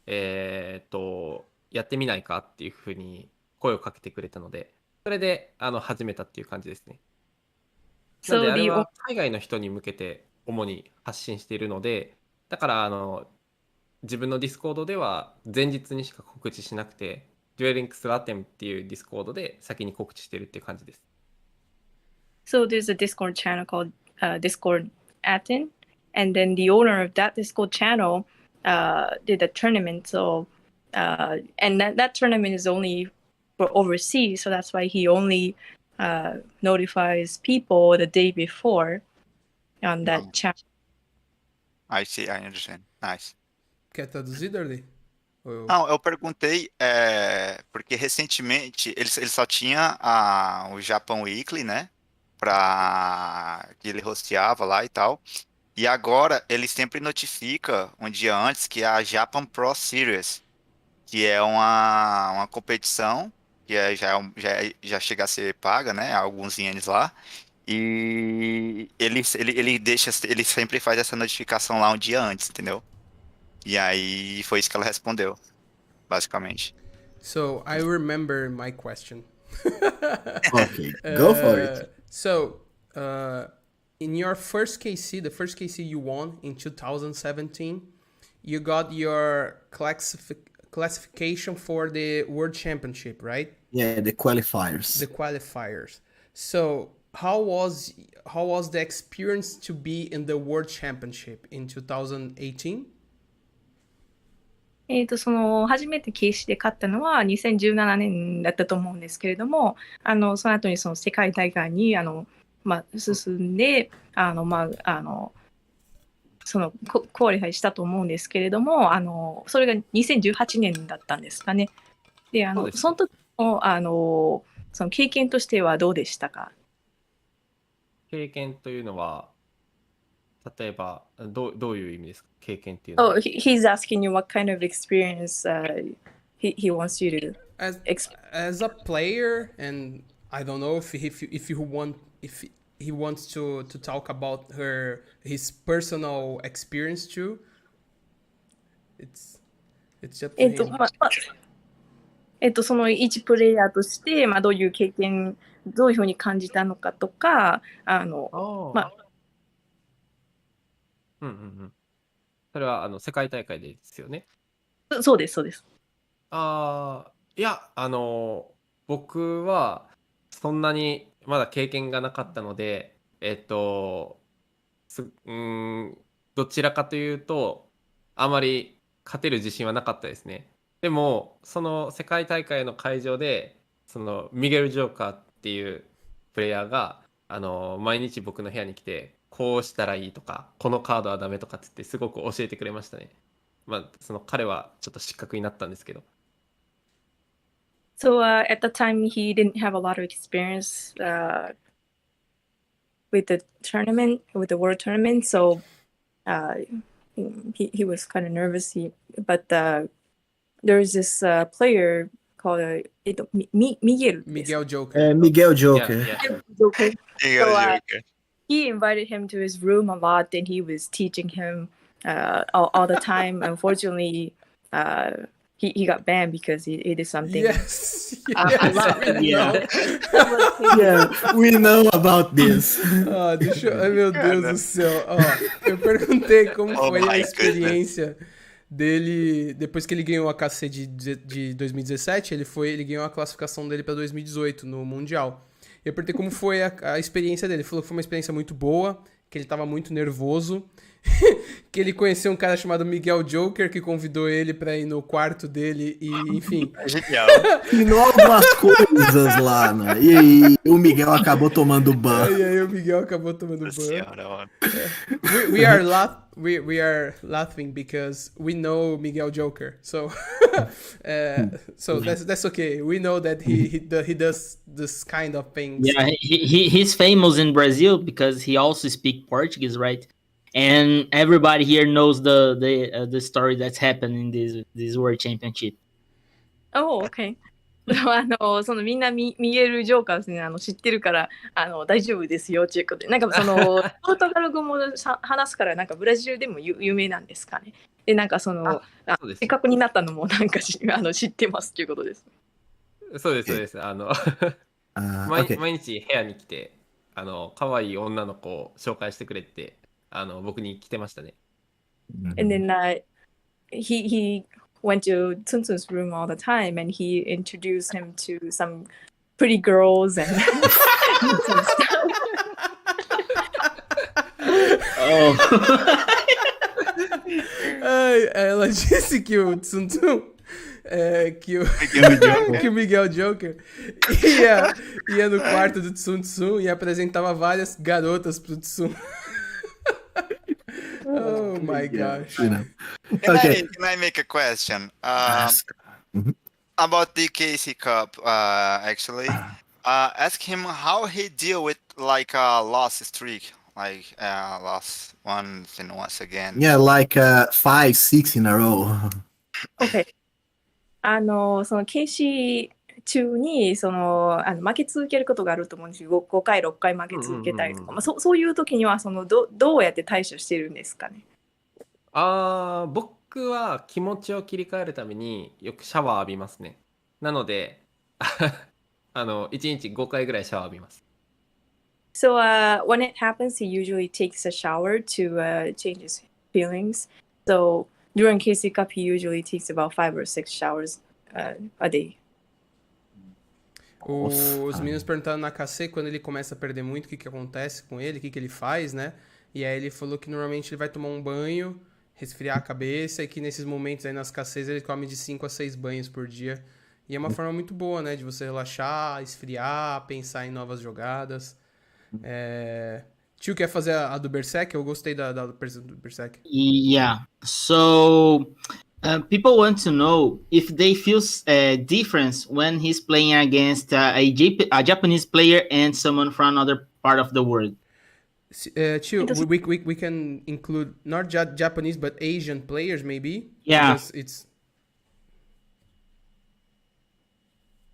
やってみないかっていうふうに声をかけてくれたので、それで始めたっていう感じですね。なのであれは海外の人に向けて主に発信しているので、だから自分のディスコードでは前日にしか告知しなくて、デュエルウィンクスラテンっていうディスコードで先に告知してるっていう感じです。So there's a Discord channel called Discord Aten, and then the owner of that Discord channel did a tournament. So and that tournament is only for overseas, so that's why he only notifies people the day before on that channel. I see, I understand. Nice. Quer traduzir, Darley? Não, eu perguntei porque recentemente ele só tinha o Japan Weekly, né? Que ele hosteava lá e tal. E agora ele sempre notifica um dia antes que é a Japan Pro Series, que é uma competição que já chega a ser paga, né? Alguns ienes lá. E ele sempre faz essa notificação lá um dia antes, entendeu? E aí foi isso que ela respondeu, basicamente. So, I remember my question. Okay, go for it. So, in your first KC, the first KC you won in 2017, you got your classification for the World Championship, right? Yeah, the qualifiers. The qualifiers. So, how was the experience to be in the World Championship in 2018? その初めてケーシで勝ったのは2017年だったと思うんですけれども、その後にその世界大会に進んでそのクオリファイしたと思うんですけれども、それが2018年だったんですかね。で、その時のその経験としてはどうでしたか？経験というのは例えばどういう意味ですか？経験っていうのは。He's asking you what kind of experience he wants you to as a player, and I don't know if he wants to talk about his personal experience too. It's up to him. その一プレイヤーとして、どういう経験、どういうふうに感じたのかとか、それは世界大会ですよね。そうです、そうです。いや、僕はそんなにまだ経験がなかったので、どちらかというと、あまり勝てる自信はなかったですね。でも、その世界大会の会場で、そのミゲル・ジョーカーっていうプレイヤーが、毎日僕の部屋に来て、こうしたらいいとか、このカードはダメとかって言ってすごく教えてくれましたね。まあ、その彼はちょっと失格になったんですけど。So at the time, he didn't have a lot of experience with the tournament, with the world tournament. So he was kind of nervous. But there's this player called Miguel. Miguel Joker. Miguel Yeah, Joker. yeah. Joker. You So, got he invited him to his room a lot, and he was teaching him all the time. Unfortunately, he got banned because he did something. Yes, I yes, love we it. know. Yeah, we know about this. Ah, deixa eu... Ai, meu Deus do céu. Ó, eu perguntei como Oh foi a my experiência dele depois que ele ganhou a KC de 2017. Ele ganhou a classificação dele para 2018 no Mundial. Eu perguntei como foi a experiência dele. Ele falou que foi uma experiência muito boa, que ele tava muito nervoso, que ele conheceu um cara chamado Miguel Joker, que convidou ele pra ir no quarto dele e, enfim. Genial. Ensinou algumas coisas lá, né? E o Miguel acabou tomando ban. E aí o Miguel acabou tomando ban. Senhora, mano. We are laughing because we know Miguel Joker, so so that's okay. We know that he does this kind of things. Yeah, he's famous in Brazil because he also speaks Portuguese, right? And everybody here knows the story that's happened in this World Championship. Oh, okay. そのみんな見えるジョーカーですね、知ってるから大丈夫ですよっていうことで、なんかそのポルトガル語も話すから、なんかブラジルでも有名なんですかね。で、なんかそうです。正確になったのもなんか知ってますっていうことです。そうです、そうです。毎日部屋に来て、可愛い女の子を紹介してくれて、僕に来てましたね。And then he went to Tsun's room all the time, and he introduced him to some pretty girls and some stuff. Oh. Ela disse que o Tsun que o Miguel Joker ia no quarto do Tsun e apresentava várias garotas pro Tsun. Oh my gosh. Okay. Can I make a question? About the KC Cup, actually. Ask him how he deal with like a loss streak, like lost once and once again. Yeah, like 5, 6 in a row. Okay. その禁止中に負け続けることがあると思うんですよ。5回6回負け続けたりとか、そういう時にはどうやって対処してるんですかね。僕は気持ちを切り替えるためによくシャワー浴びますね。なので1日5回ぐらいシャワー浴びます。So when it happens, he usually takes a shower to change his feelings. So during KC Cup, he usually takes about 5 or 6 showers a day. Os meninos perguntaram na KC quando ele começa a perder muito, o que acontece com ele, o que ele faz, né? E aí ele falou que normalmente ele vai tomar um banho, resfriar a cabeça, e que nesses momentos aí nas KCs ele come de 5 a 6 banhos por dia. E é uma forma muito boa, né? De você relaxar, esfriar, pensar em novas jogadas. Tio, quer fazer a do Berserk? Eu gostei da do Berserk. Yeah. So people want to know if they feel difference when he's playing against a Japanese player and someone from another part of the world. Tio, we can include not Japanese but Asian players maybe. Yeah. Because it's...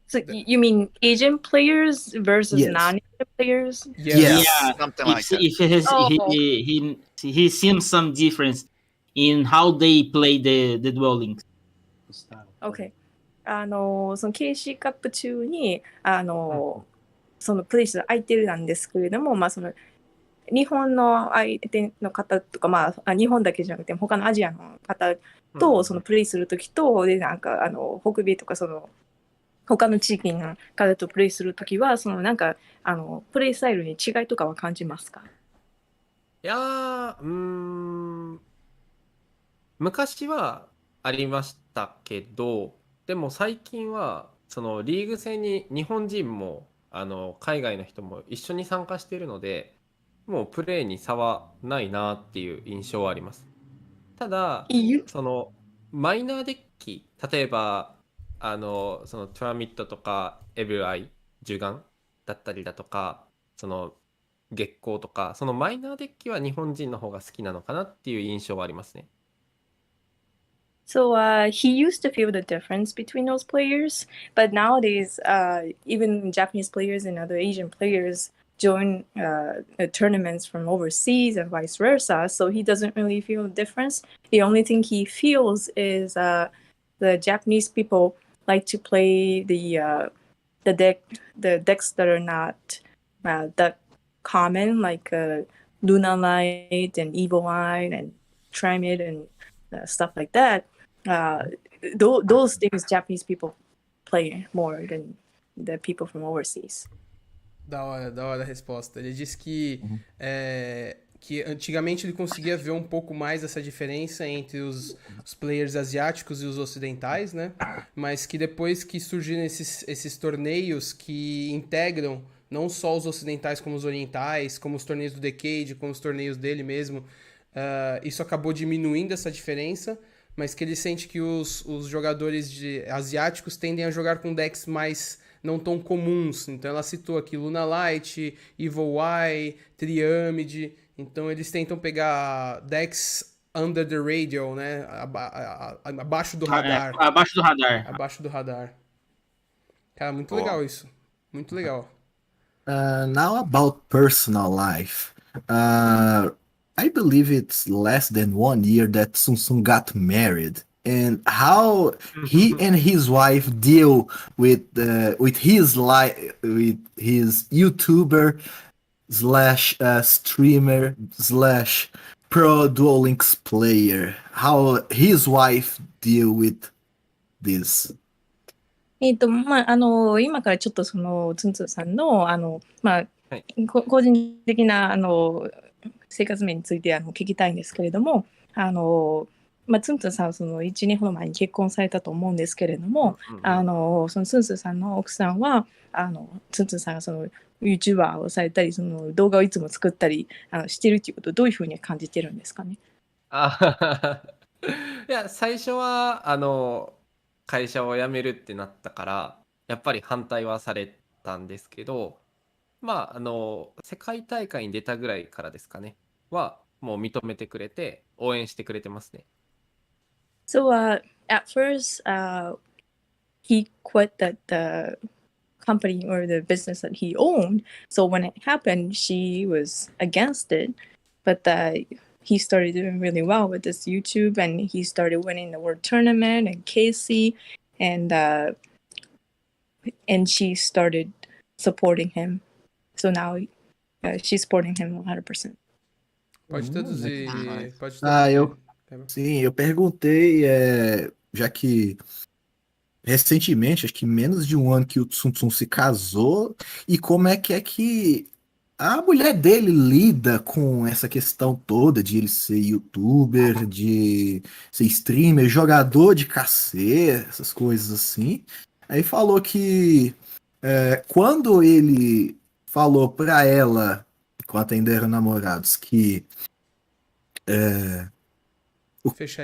So you mean Asian players versus Yes. non-Asian players? Yes. Yeah. Something like that. If he sees some difference in how they play the dueling. Okay. その KC カップ中にそのプレイする相手なんですけれども、その日本の相手の方とか、日本だけじゃなくて他のアジアの方とそのプレイするときと、でなんか北米とかその他の地域の方とプレイするときはなんかプレイスタイルに違いとかは感じますか？いやー、昔はありましたけど、でも最近はそのリーグ戦に日本人も海外の人も一緒に参加しているので、もうプレーに差はないなっていう印象はあります。ただ、You そのマイナーデッキ、例えばそのトラミットとかエブアイ、ジュガンだったりだとか、その月光とか、そのマイナーデッキは日本人の方が好きなのかなっていう印象はありますね。So he used to feel the difference between those players, but nowadays, even Japanese players and other Asian players join tournaments from overseas and vice versa. So he doesn't really feel the difference. The only thing he feels is the Japanese people like to play the decks that are not that common, like Luna Light and Evil Eye and Trimid and stuff like that. Those things Japanese people play more than the people from overseas. Da hora a resposta. Ele disse que antigamente ele conseguia ver um pouco mais essa diferença entre os players asiáticos e os ocidentais, né? Mas que depois que surgiram esses torneios que integram não só os ocidentais como os orientais, como os torneios do Decade, como os torneios dele mesmo, isso acabou diminuindo essa diferença, mas que ele sente que os jogadores asiáticos tendem a jogar com decks mais não tão comuns. Então ela citou aqui Luna Light, Evil Eye, Triamid. Então eles tentam pegar decks under the radio, né? Abaixo do radar. Abaixo do radar. Abaixo do radar. Cara, muito legal isso. Muito legal. Now about personal life. I believe it's less than 1 year that Tsun got married, and how he and his wife deal with his life, with his YouTuber slash streamer slash pro Duel Links player. How his wife deal with this. 今からちょっとそのツンツンさんのはい。個人的な生活面について聞きたいんですけれども、ツンツンさんはその1年ほど前に結婚されたと思うんですけれども、そのツンツンさんの奥さんはツンツンさんがその YouTuber をされたり、その動画をいつも作ったりしてるっていうことをどういうふうに感じてるんですかね。いや、最初は会社を辞めるってなったからやっぱり反対はされたんですけど、世界大会に出たぐらいからですかねはもう認めてくれて応援してくれてますね。So at first he quit the company or the business that he owned. So when it happened, she was against it, but he started doing really well with this YouTube, and he started winning the world tournament and KC, and she started supporting him. So now she's supporting him 100%. Pode traduzir. Pode Sim, eu perguntei, já que recentemente, acho que menos de 1 ano que o Tsun se casou, e como é que a mulher dele lida com essa questão toda de ele ser youtuber, de ser streamer, jogador de KC, essas coisas assim. Aí falou que quando ele falou pra ela, enquanto ainda eram namorados, que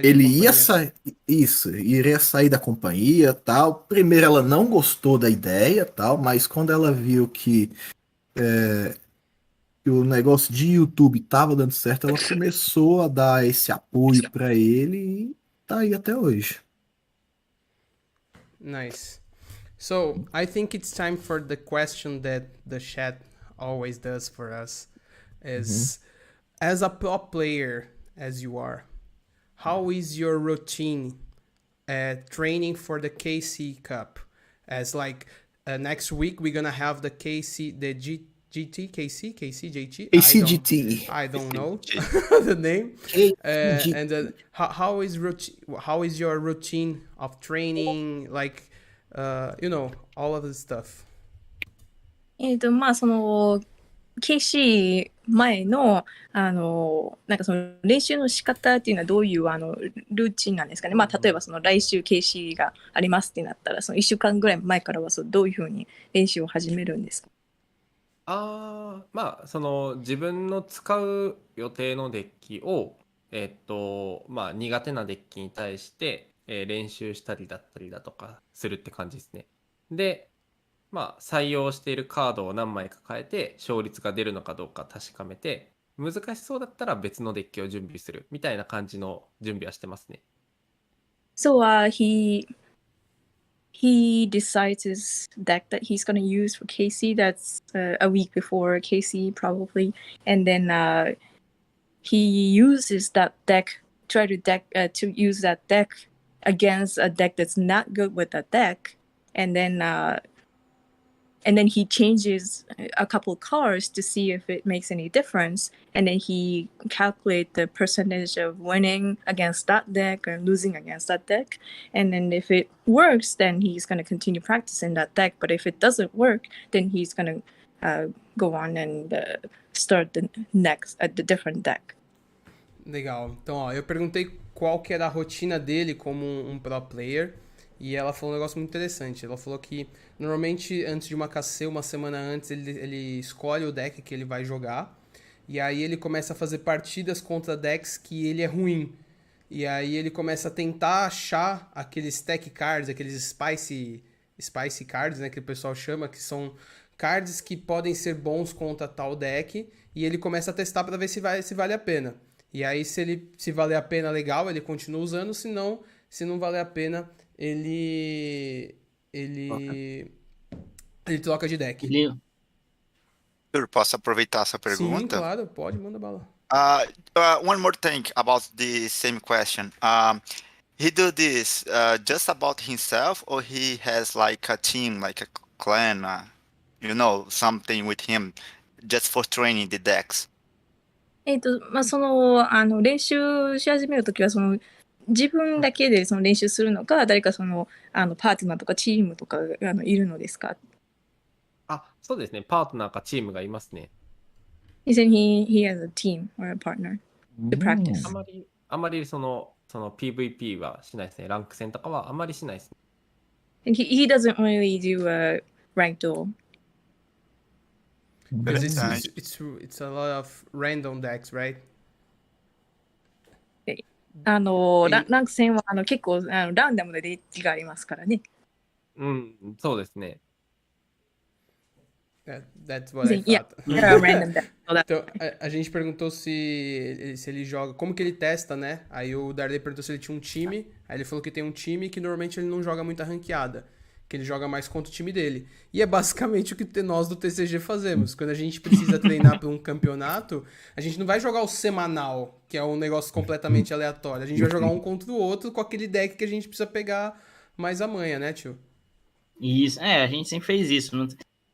ele ia sair, iria sair da companhia, tal. Primeiro ela não gostou da ideia, tal, mas quando ela viu que o negócio de YouTube tava dando certo, ela começou a dar esse apoio pra ele e tá aí até hoje. Nice. So I think it's time for the question that the chat always does for us is, as a pro player as you are, how is your routine training for the KC Cup? As like next week we're gonna have the GT, JT? I don't know the name. And how is your routine of training, like all of this stuff? そのKC 前のなんかその練習の仕方っていうのはどういうルーチンなんですかね。例えばその来週 KC がありますってなったら、その1週間ぐらい前からはどういうふうに練習を始めるんですか。まあその自分の使う予定のデッキをまあ苦手なデッキに対して、練習したりだったりだとかするって感じですね。で、まあ採用しているカードを何枚か変えて勝率が出るのかどうか確かめて、難しそうだったら別のデッキを準備するみたいな感じの準備はしてますね。So he decides his deck that he's gonna use for Casey. That's a week before Casey probably, and then he uses that deck, to use that deck against a deck that's not good with that deck, and then he changes a couple cards to see if it makes any difference, and then he calculates the percentage of winning against that deck or losing against that deck, and then if it works, then he's going to continue practicing that deck, but if it doesn't work, then he's going to go on and start the different deck. Legal. Então, ó, eu perguntei qual que era a rotina dele como um pro player, e ela falou um negócio muito interessante. Ela falou que, normalmente, antes de uma KC, uma semana antes, ele escolhe o deck que ele vai jogar, e aí ele começa a fazer partidas contra decks que ele é ruim. E aí ele começa a tentar achar aqueles stack cards, aqueles spicy cards, né, que o pessoal chama, que são cards que podem ser bons contra tal deck, e ele começa a testar para ver se vale a pena. E aí, se valer a pena, legal, ele continua usando, se não valer a pena, ele troca de deck. Eu posso aproveitar essa pergunta? Sim, claro, pode, manda bala. One more thing about the same question. He do this just about himself, or he has like a team, like a clan, something with him, just for training the decks? その練習し始めるときは自分だけでその練習するのか、誰かパートナーとかチームとかいるのですか？そうですね。パートナーかチームがいますね。He said he has a team or a partner to practice. あまりその PVP はしないですね。ランク戦とかはあまりしないですね。And he doesn't really do a ranked duel. Because it's a lot of random decks, right? ランク戦は結構ランダムでデッキがありますからね。そうですね。That's what I thought. Yeah, there are random decks. Então, a gente perguntou se ele joga, como que ele testa, né? Aí o Darley perguntou se ele tinha um time, aí ele falou que tem um time que normalmente ele não joga muita ranqueada, que ele joga mais contra o time dele. E é basicamente o que nós do TCG fazemos. Quando a gente precisa treinar para um campeonato, a gente não vai jogar o semanal, que é um negócio completamente aleatório. A gente vai jogar um contra o outro com aquele deck que a gente precisa pegar mais a manha, né, tio? Isso, a gente sempre fez isso.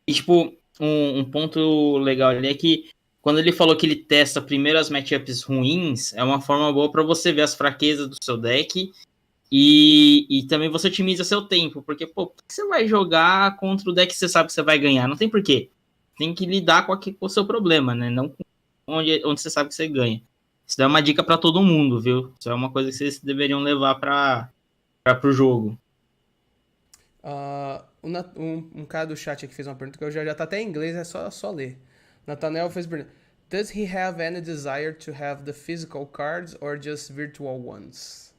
E, tipo, um ponto legal ali é que quando ele falou que ele testa primeiro as matchups ruins, é uma forma boa para você ver as fraquezas do seu deck e também você otimiza seu tempo, porque, por que você vai jogar contra o deck que você sabe que você vai ganhar? Não tem porquê. Tem que lidar com o seu problema, né? Não onde você sabe que você ganha. Isso é uma dica para todo mundo, viu? Isso é uma coisa que vocês deveriam levar pro jogo. Um cara do chat aqui fez uma pergunta que já tá até em inglês, é só ler. Nathaniel fez pergunta: Does he have any desire to have the physical cards or just virtual ones?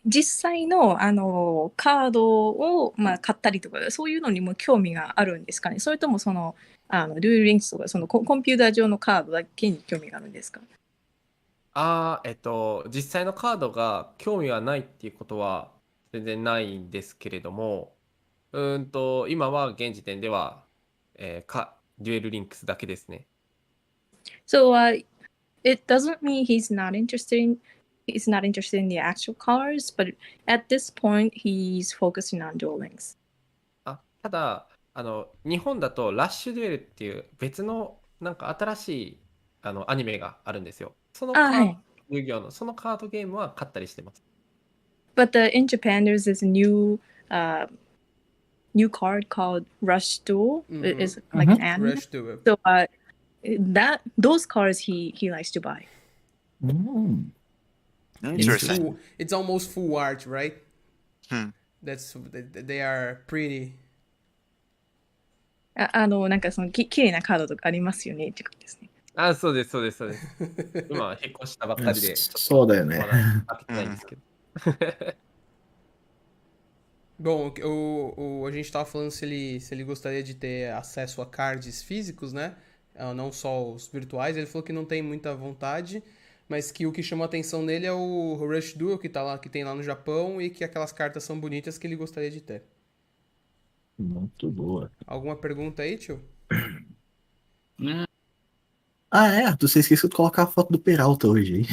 実際のカードを買ったりとかそういうのにも興味があるんですかね。それともデュエルリンクスとかコンピューター上のカードだけに興味があるんですか？実際のカードが興味はないっていうことは全然ないんですけれども、今は現時点では、デュエルリンクスだけですね。So it doesn't mean he's not interested in the actual cards, but at this point he's focusing on duel links. ただ日本だとラッシュデュエルっていう別のなんか新しいアニメがあるんですよ。その遊戯王のそのカードゲームは買ったりしてます。But in Japan there's this new card called Rush Duel. It's like an anime. Rush Duel. So those cards he likes to buy. Interesting. It's almost full art, right? They are pretty. なんかその綺麗なカードとかありますよねってことですね。あ、そうです、そうです、そうです。今は引っ越したばっかりで、ちょっとそうだよねまだ開けてないんですけど。Bom, a gente tava falando se ele gostaria de ter acesso a cards físicos, né? Não só os virtuais. Ele falou que não tem muita vontade, mas que o que chamou a atenção nele é o Rush Duel que tem lá no Japão e que aquelas cartas são bonitas que ele gostaria de ter. Muito boa. Alguma pergunta aí, tio? Você esqueceu de colocar a foto do Peralta hoje, hein?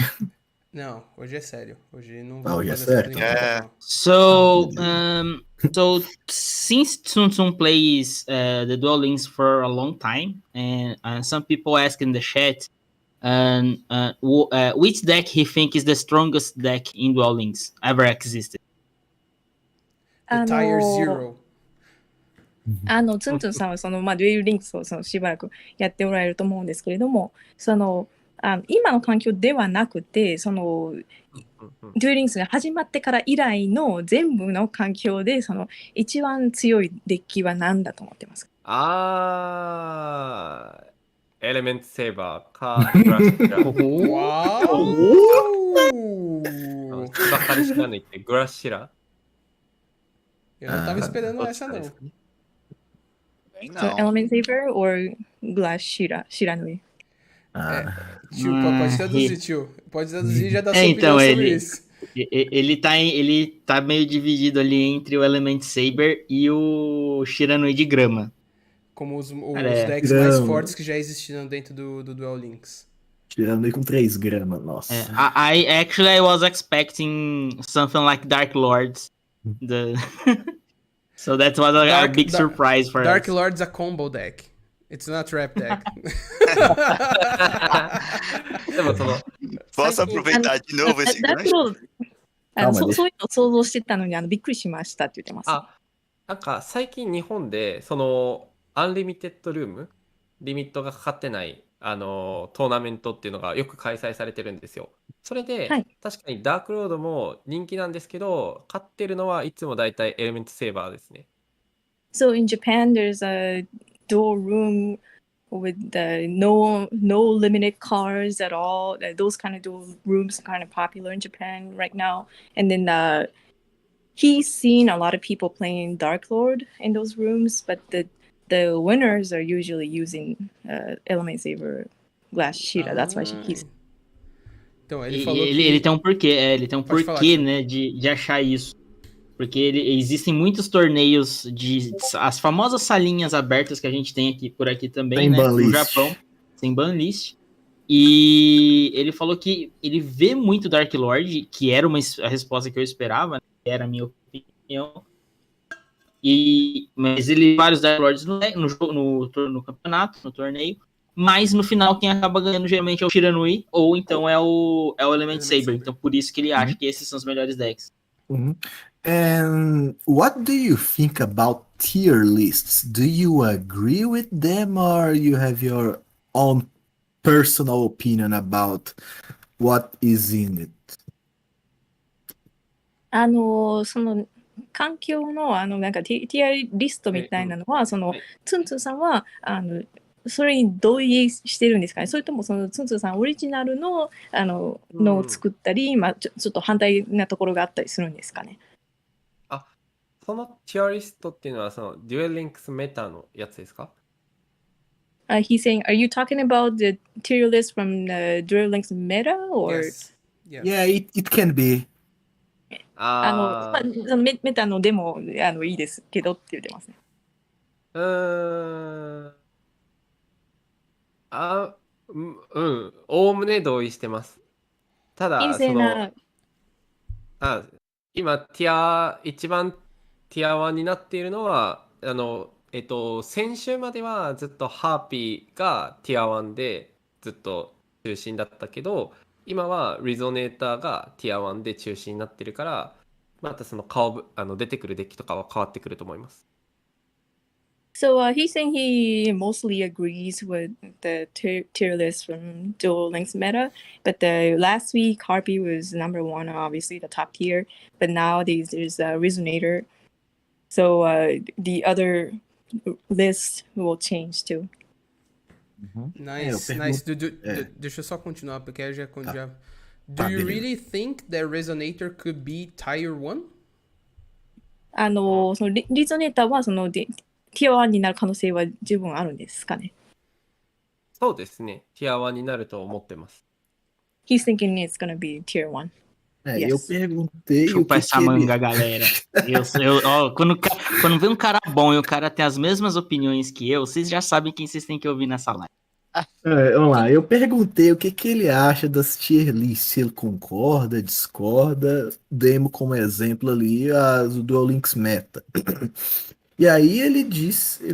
Não, hoje é sério. Hoje não Ah, vou hoje é fazer sério? essas brincadeiras, não. So since Tsun plays the Duel Links for a long time, and some people ask in the chat, which deck he think is the strongest deck in Duel Links ever existed? The Tire Zero. ツンツンさんはその、デュエルリンクスをしばらくやっておられると思うんですけれども、今の環境ではなくて、デュエルリンクスが始まってから以来の全部の環境で、一番強いデッキは何だと思ってますか？エレメントセーバーか、グラッシラ。Uau! ばかり知らないって、グラッシラ。Eu não tava esperando essa, não. So, Element Saver or Glass Shiranui? Tio, pode traduzir, tio. Pode traduzir e já dá sua opinião sobre isso. Ele tá meio dividido ali entre o Element Saber e o Shiranui de grama. Como os decks mais fortes que já existiram dentro do Duel Links. Shiranui com 3 gramas, nossa. I was expecting something like Dark Lords. So that was a big surprise for us. Dark Lord's a combo deck. It's not a trap deck. でもPosso aproveitar de novo esse ダークロード、そういうのを想像してたのにびっくりしましたって言ってます。なんか最近日本でアンリミテッドルーム、リミットがかかってないトーナメントっていうのがよく開催されてるんですよ。それで、確かにダークロードも人気なんですけど、勝ってるのはいつもだいたいエレメントセーバーですね。So in Japan, there's a dual room with no limited cards at all. Those kind of dual rooms are kind of popular in Japan right now. And then he's seen a lot of people playing Dark Lord in those rooms, but the winners are usually using Element Saver Glass Shira. That's why he's... Então, ele falou que... Ele tem um porquê, né, de achar isso. Porque existem muitos torneios as famosas salinhas abertas que a gente tem por aqui também, né, no Japão, sem banlist. E ele falou que ele vê muito Dark Lord, que era a resposta que eu esperava, né, que era a minha opinião. Mas ele vê vários Dark Lords no campeonato, no torneio. Mas no final quem acaba ganhando geralmente é o Shiranui ou então é o Element Saber. Então por isso que ele acha que esses são os melhores decks. And what do you think about tier lists? Do you agree with them or you have your own personal opinion about what is in it? その環境のなんかティアリストみたいなのは、ツンツンさんはそれに同意してるんですかね。それともツンツンさんオリジナルののを作ったり、ちょっと反対なところがあったりするんですかね。そのティアリストっていうのはデュエルリンクスメタのやつですか？He's saying, are you talking about the tier list from the Duel Links meta or? Yes. Yeah, it can be. メタのでもいいですけどって言ってますね。おおむね同意してます。ただ今一番ティア1になっているのは先週まではずっとハーピーがティア1でずっと中心だったけど、今はリゾネーターがティア1で中心になってるから、また出てくるデッキとかは変わってくると思います。So he's saying he mostly agrees with the tier list from Duel Links meta, but last week Harpy was number 1, obviously the top tier, but nowadays there's a Resonator. So the other list will change too. Nice, nice. Deixa eu só continuar, porque aí já... Do you really think that Resonator could be Tier 1? そのリゾネーターはそのティア1になる可能性は十分あるんですかね。そうですね。ティア1になると思ってます。He's thinking it's gonna be Tier 1. Eu perguntei Chupa o essa que manga, ele... galera. Quando vem um cara bom e o cara tem as mesmas opiniões que eu, vocês já sabem quem vocês têm que ouvir nessa live. Vamos lá, eu perguntei o que ele acha das tier lists, se ele concorda, discorda, demos como exemplo ali o Duel Links Meta. E aí ele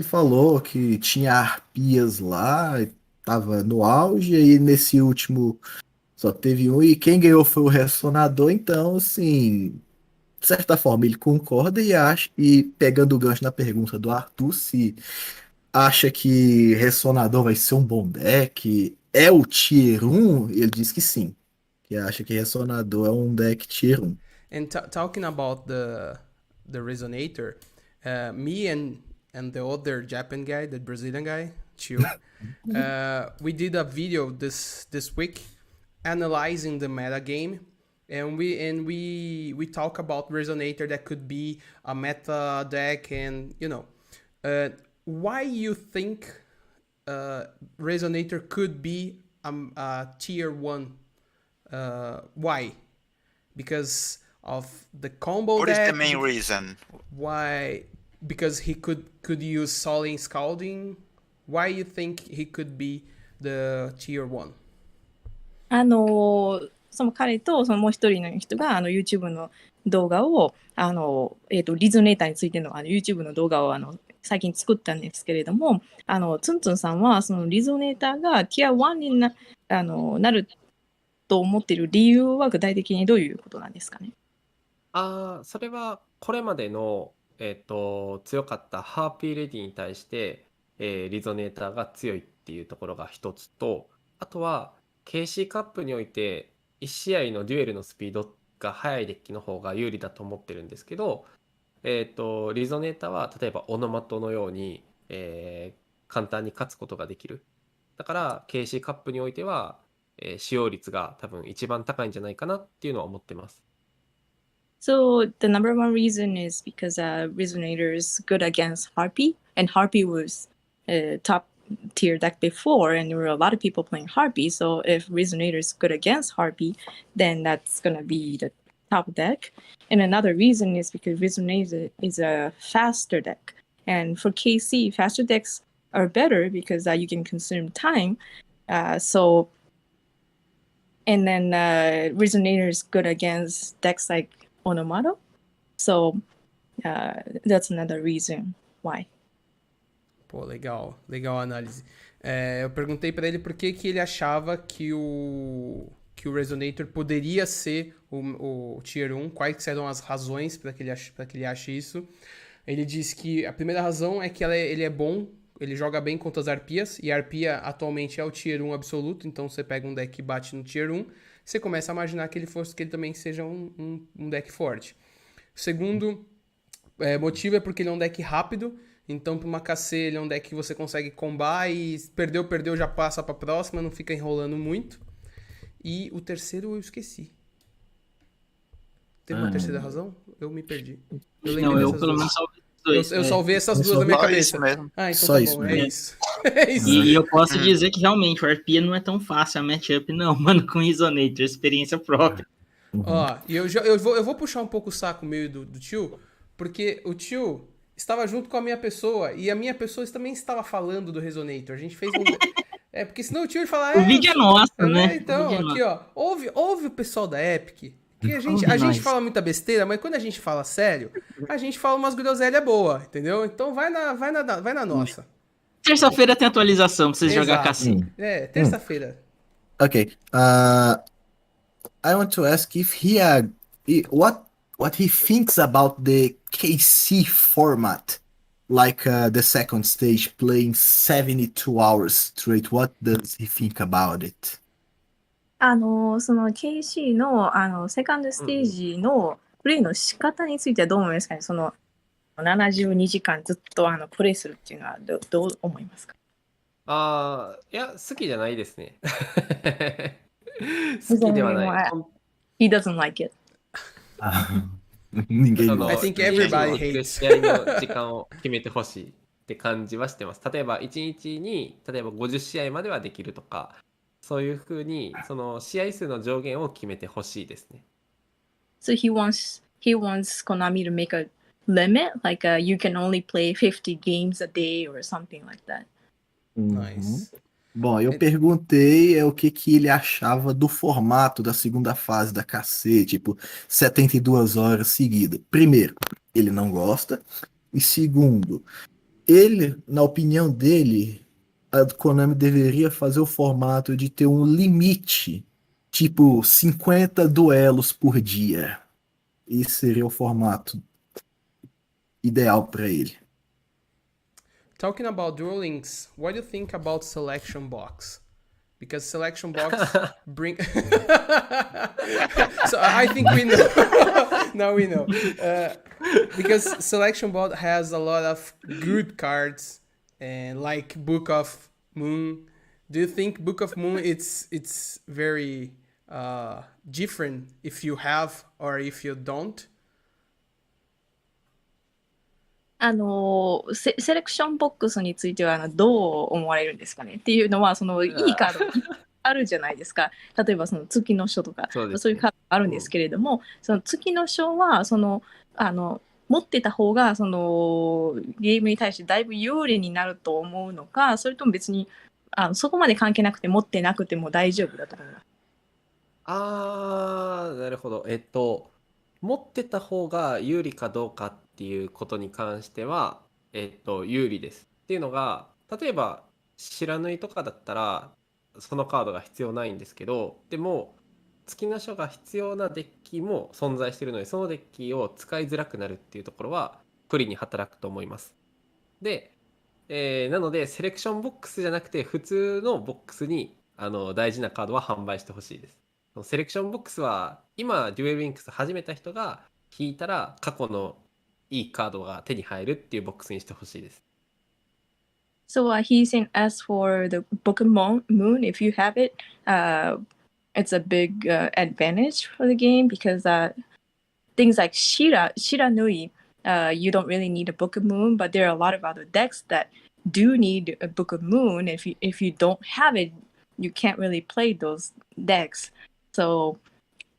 falou que tinha arpias lá, tava no auge, e nesse último só teve um, e quem ganhou foi o Ressonador, então, assim, de certa forma ele concorda e acha, e pegando o gancho na pergunta do Arthur, se acha que Ressonador vai ser um bom deck, é o Tier 1, ele diz que sim, que acha que Ressonador é um deck Tier 1. And talking about the Resonator, me and the other Japan guy, the Brazilian guy, Chiu, we did a video this week analyzing the meta game, and we talk about Resonator that could be a meta deck, and why you think Resonator could be a Tier 1? Why? Because of the combo What deck? is the main reason? Why? Because he could use Soling Scalding? Why you think he could be the Tier 1? その彼とそのもう一人の人がYouTube の動画をリゾネーターについてのYouTube の動画を最近作ったんですけれども、ツンツンさんはそのリゾネーターがティア1になると思っている理由は具体的にどういうことなんですかね。それはこれまでの、強かったハーピーレディに対して、リゾネーターが強いっていうところが一つと、あとは KC カップにおいて1試合のデュエルのスピードが速いデッキの方が有利だと思ってるんですけど、リゾネーターは例えばオノマトのように、簡単に勝つことができる。だから KC カップにおいては、使用率が多分一番高いんじゃないかなっていうのは思ってます。So the number one reason is because Resonator is good against Harpy, and Harpy was top tier deck before, and there were a lot of people playing Harpy. So if Resonator is good against Harpy, then that's gonna be the top deck. And another reason is because Resonator is a faster deck, and for KC, faster decks are better because you can consume time. And then Resonator is good against decks like Onomato. So that's another reason why. Pô, legal a análise. Eu perguntei pra ele por que ele achava que o Resonator poderia ser o Tier 1, quais eram as razões para que ele ache isso. Ele disse que a primeira razão é que ele é bom, ele joga bem contra as arpias, e a arpia atualmente é o Tier 1 absoluto, então você pega um deck que bate no Tier 1, você começa a imaginar que ele também seja um deck forte. O segundo motivo é porque ele é um deck rápido, então para uma KC ele é um deck que você consegue combar e perdeu, já passa pra próxima, não fica enrolando muito. E o terceiro eu esqueci. Teve uma terceira razão? Eu me perdi. Eu pelo menos salvei dois. Eu salvei essas duas na minha cabeça. Mesmo. Então Só tá isso bom, mesmo. é isso. É isso. E eu posso dizer que realmente o Arpia não é tão fácil a matchup, não, mano, com Resonator, experiência própria. Ó, e eu vou puxar um pouco o saco meio do tio, porque o tio estava junto com a minha pessoa, e a minha pessoa também estava falando do Resonator. A gente fez um... porque senão o tio ia falar... O vídeo é nosso, né? Então, aqui, ó, ouve o pessoal da Epic, que a gente fala muita besteira, mas quando a gente fala sério, a gente fala umas groselhas boas, entendeu? Então vai na nossa. Terça-feira tem atualização pra vocês jogar cassino. Terça-feira. Okay. I want to ask if what he thinks about the KC format, like the second stage, playing 72 hours straight. What does he think about it? その KC のセカンドステージのプレイの仕方についてはどう思いますかね。72時間ずっとプレイするっていうのはどう思いますか？いや、好きじゃないですね。He's 好きでは only ない。 one- He doesn't like it. あninguém その I gosta. think everybody できる hates. 試合の時間を決めてほしいって感じはしてます。例えば1日に例えば50試合まではできるとか、そういうふうにその試合数の上限を決めてほしいですね。So he wants Konami to make a limit, like you can only play 50 games a day or something like that. Nice. Bom, eu perguntei o que ele achava do formato da segunda fase da KC, tipo, 72 horas seguidas. Primeiro, ele não gosta. E segundo, ele, na opinião dele, a Konami deveria fazer o formato de ter um limite, tipo 50 duelos por dia. Esse seria o formato ideal para ele. Talking about Duel Links, what do you think about Selection Box? Because Selection Box bring. So I think we know. Now we know. Because Selection Box has a lot of good cards, and like Book of Moon. Do you think Book of Moon it's very different if you have or if you don't? セレクションボックスについてはどう思われるんですかねっていうのは、いいカードがあるじゃないですか。例えば月の書とかそうですね。そういうカードがあるんですけれども、その月の書は持ってた方がゲームに対してだいぶ有利になると思うのか、それとも別にそこまで関係なくて持ってなくても大丈夫だと思います。なるほど。持ってた方が有利かどうかっていうことに関しては、有利です。っていうのが、例えば知らぬいとかだったらそのカードが必要ないんですけど、でも月の書が必要なデッキも存在しているので、そのデッキを使いづらくなるっていうところは不利に働くと思います。で、なのでセレクションボックスじゃなくて普通のボックスに大事なカードは販売してほしいです。セレクションボックスは今デュエルウィンクス始めた人が引いたら過去のいいカードが手に入るっていうボックスにしてほしいです。So he's saying as for the Book of Moon, if you have it, it's a big advantage for the game because things like Shiranui, you don't really need a Book of Moon, but there are a lot of other decks that do need a Book of Moon. If you don't have it, you can't really play those decks. So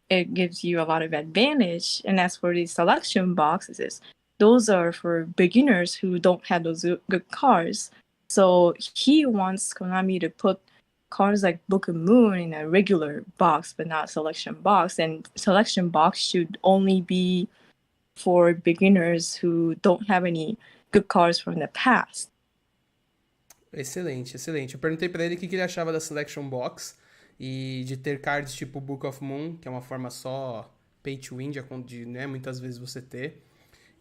it gives you a lot of advantage. And as for the selection boxes, those are for beginners who don't have those good cards. So he wants Konami to put cards like Book of Moon in a regular box, but not selection box. And selection box should only be for beginners who don't have any good cards from the past. Excelente, excelente. Eu perguntei pra ele o que ele achava da Selection Box e de ter cards tipo Book of Moon, que é uma forma só pay to win, de né, muitas vezes você ter.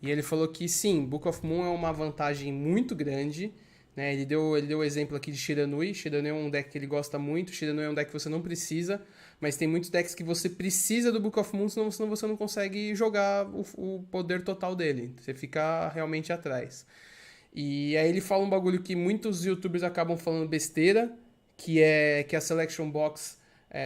E ele falou que sim, Book of Moon é uma vantagem muito grande, né? Ele deu o exemplo aqui de Shiranui. Shiranui é um deck que ele gosta muito, Shiranui é um deck que você não precisa, mas tem muitos decks que você precisa do Book of Moon, senão você não consegue jogar o poder total dele. Você fica realmente atrás. E aí ele fala um bagulho que muitos youtubers acabam falando besteira, que é que a Selection Box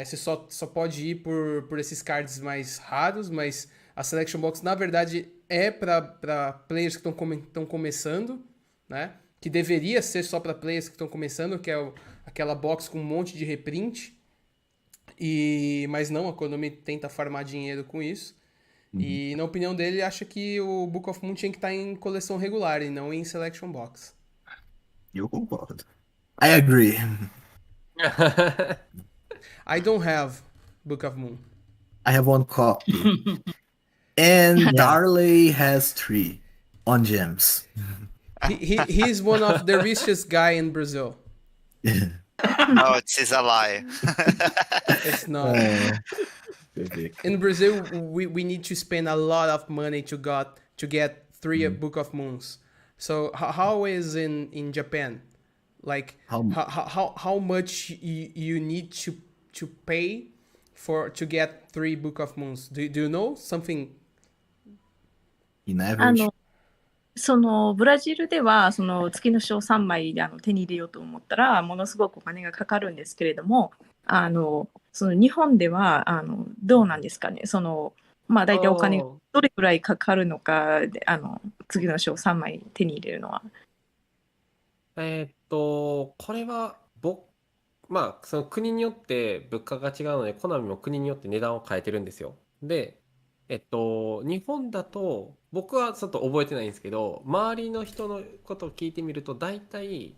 você só pode ir por esses cards mais raros, mas a Selection Box na verdade é para players que estão começando, né? Que deveria ser só para players que estão começando, que é aquela box com um monte de reprint. Mas não, a Konami tenta farmar dinheiro com isso. E na opinião dele, acha que o Book of Moon tinha que estar em coleção regular e não em Selection Box. Eu concordo. I agree. I don't have Book of Moon. I have one copy. And Darley has 3 on gems. He's one of the richest guy in Brazil. No, it's a lie. It's not. In Brazil, we need to spend a lot of money to get 3 Book of Moons. So how is in Japan? Like how much you need to pay to get 3 Book of Moons? Do you know something? In average? そのブラジルではその月の賞3枚手に入れようと思ったらものすごくお金がかかるんですけれども、その日本ではどうなんですかね。まあ大体お金があどれくらいかかるのかで、次の賞3枚手に入れるのは。これはまあその国によって物価が違うので、コナミも国によって値段を変えてるんですよ。で、日本だと僕はちょっと覚えてないんですけど、周りの人のことを聞いてみると大体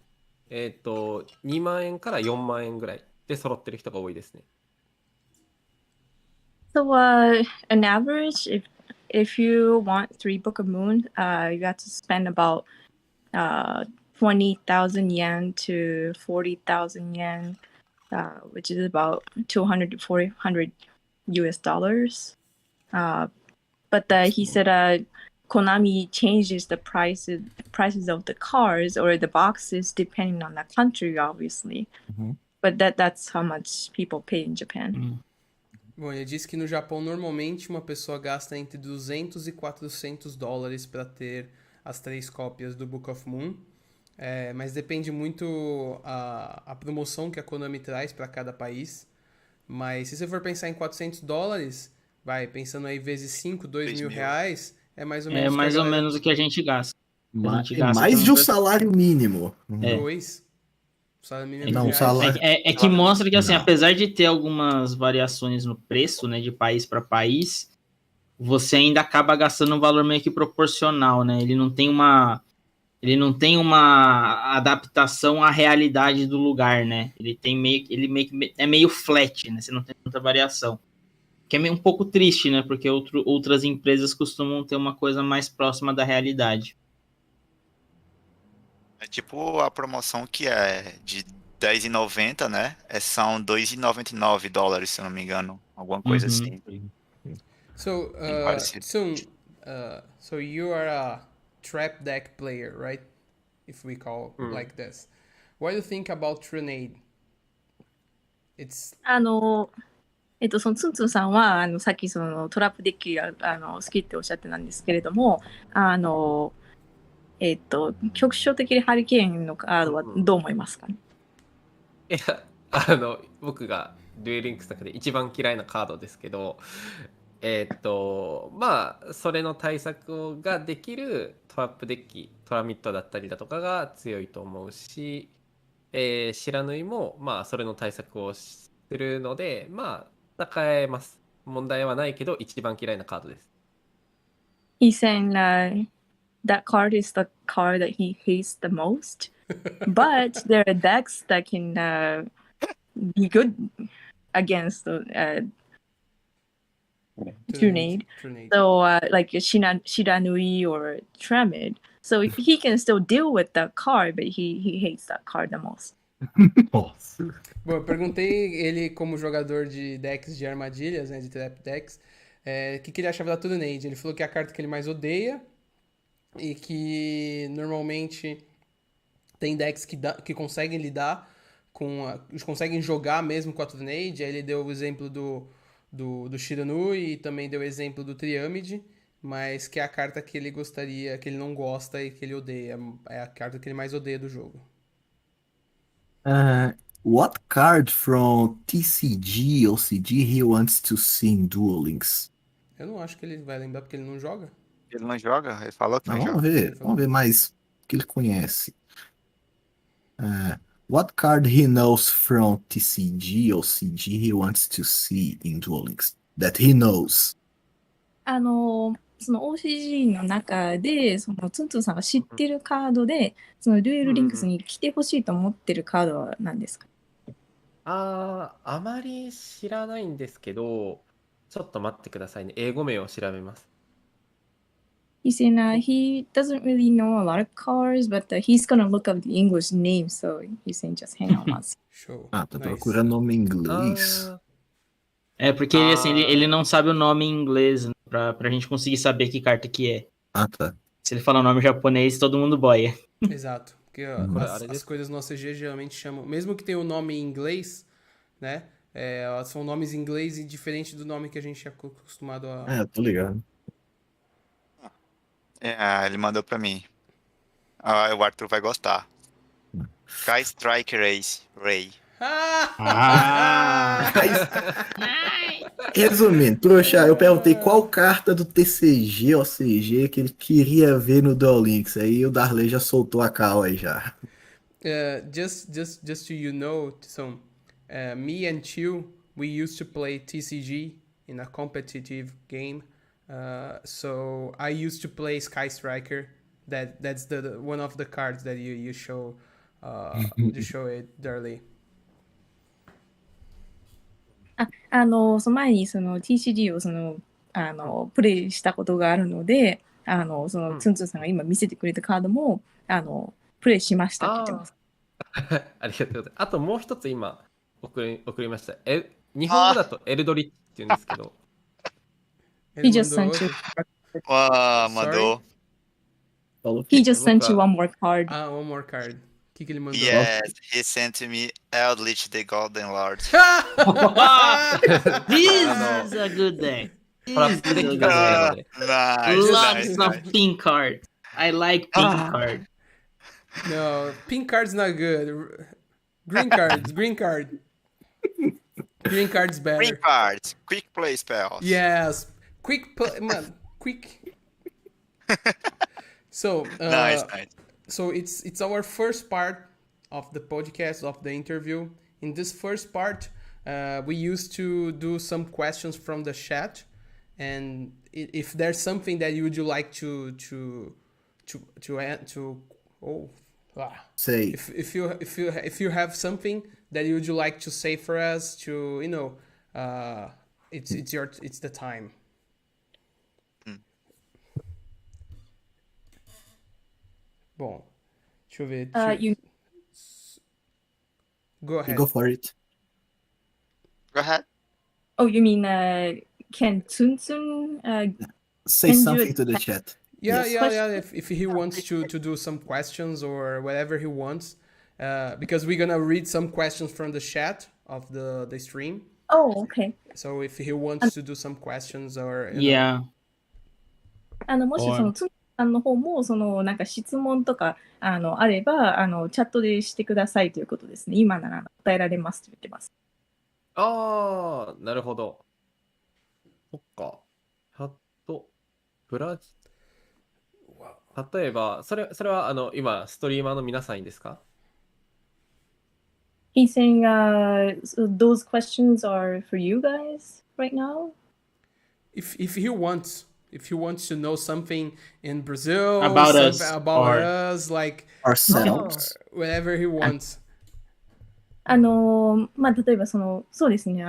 2万円から4万円ぐらいで揃ってる人が多いですね。So, an average, if you want 3 Book of Moon, you have to spend about 20,000 yen to 40,000 yen, which is about 200 to 400 US dollars. But he said Konami changes the prices of the cars or the boxes depending on the country, obviously. Uhum. But that's how much people pay in Japan. Bom, ele disse que no Japão, normalmente, uma pessoa gasta entre 200 e 400 dólares para ter as 3 cópias do Book of Moon. Mas depende muito a promoção que a Konami traz para cada país. Mas se você for pensar em 400 dólares, vai, pensando aí vezes 5, 2 mil reais, é mais ou menos É o que a mais ou galera... menos o que a gente gasta. É mais de um salário mínimo. É. 2. O salário mínimo é Não, mil o reais. salário- É que mostra que, assim, Não. apesar de ter algumas variações no preço, né, de país para país, você ainda acaba gastando um valor meio que proporcional, né? Ele não tem uma adaptação à realidade do lugar, né? Ele meio que é meio flat, né? Você não tem tanta variação. Que é meio um pouco triste, né? Porque outras empresas costumam ter uma coisa mais próxima da realidade. É tipo a promoção que é de R$10,90, né? São $2,99, se eu não me engano. Alguma coisa Uhum. assim. So, Bem parecido. Tsun, so you are a trap deck player, right? If we call like this. What do you think about Trinade? It's そのツンツンさんはさっきそのトラップデッキが好きっておっしゃってたんですけれども、局所的にハリケーンのカードはどう思いますかね。いや、僕がデュエルリンクスの中で一番嫌いなカードですけど、まあそれの対策ができるトラップデッキ、トラミットだったりだとかが強いと思うし、白縫いもまあそれの対策をするので、まあ戦えます。問題はないけど一番嫌いなカードです。He's saying that card is the card that he hates the most, but there are decks that can be good against Trinade. So like Shiranui or Tremid. So he can still deal with that card, but he hates that card the most. Nossa. Bom, eu perguntei ele como jogador de decks de armadilhas, né, de trap decks, o que ele achava da Trinade. Ele falou que é a carta que ele mais odeia e que normalmente tem decks que conseguem lidar conseguem jogar mesmo com a Trinade. Aí ele deu o exemplo do Shiranui e também deu o exemplo do Triamid, mas que é a carta que ele gostaria, que ele não gosta e que ele odeia. É a carta que ele mais odeia do jogo. What card from TCG ou CG he wants to see in Duel Links? Eu não acho que ele vai lembrar porque ele não joga. Ele não joga? Ele falou que Não, não vamos joga. ver. Vamos ver mais o que ele conhece. What card he knows from TCG ou CG he wants to see in Duel Links? That he knows. その OCG の中でそのツンツンさんが知ってるカードでそのデュエルリンクスに来てほしいと思ってるカードは何ですか。あまり知らないんですけど、ちょっと待ってくださいね。英語名を調べます。He's saying he doesn't really know a lot of cards, but he's gonna look up the English name, so he's saying just hang on once. Show. Tá Nice. procurando nome em inglês. Porque ele não sabe o nome em inglês, né, pra gente conseguir saber que carta que é. Tá. Se ele falar o nome japonês, todo mundo boia. Exato. Porque as coisas no CG geralmente chamam... Mesmo que tenha o nome em inglês, né? São nomes em inglês e diferente do nome que a gente é acostumado a... Tô ligado. Ele mandou pra mim. O Arthur vai gostar. Sky Strike Ray. Ah. Resumindo, trouxa, eu perguntei qual carta do TCG ou CG que ele queria ver no Duel Links. Aí o Darley já soltou a cal aí já. Just so you know, Tsun, me and Chiu, we used to play TCG in a competitive game. So I used to play Sky Striker. That's the one of the cards that you show you show it, Darley. その前にその TCG をプレイしたことがあるので、そのツンツンさんが今見せてくれたカードも、プレイしましたって言ってます。ありがとうございます。あともう一つ今送りました。日本語だとエルドリッチって言うんですけど。He just sent you. Mandou. He just sent you one more card. One more card. O que ele mandou? Yes, he sent me Eldritch the Golden Lord. This is a good day. This ほら is 素敵 a good が day. Nice, Lots of pink cards. I like pink cards. No, pink card's not good. Green cards, green card. Green card's better. Green cards, quick play spells. Yes, quick play, man, quick. So Nice. So it's our first part of the podcast, of the interview. In this first part, we used to do some questions from the chat, and if there's something that you would like to Say. if you have something that you would like to say for us, to it's the time. Bom, deixa eu ver. Go ahead. Go for it. Go ahead. Oh, you mean can Tsun Say Can something you- to the chat. Yeah, Yes. yeah. If he wants to do some questions or whatever he wants, because we're gonna read some questions from the chat of the stream. Oh, okay. So if he wants to do some questions or Yeah. もしそのつんさんの方もなんか質問とかあればチャットでしてくださいということですね。今なら答えられますと言ってます。ああ、なるほど。そっか。例えば、それは今、ストリーマーの皆さんにですか？ He's saying so those questions are for you guys right now. if he wants to know something in Brazil About us, something about or- us, like Ourselves. whatever he wants. まあ例えばそうですね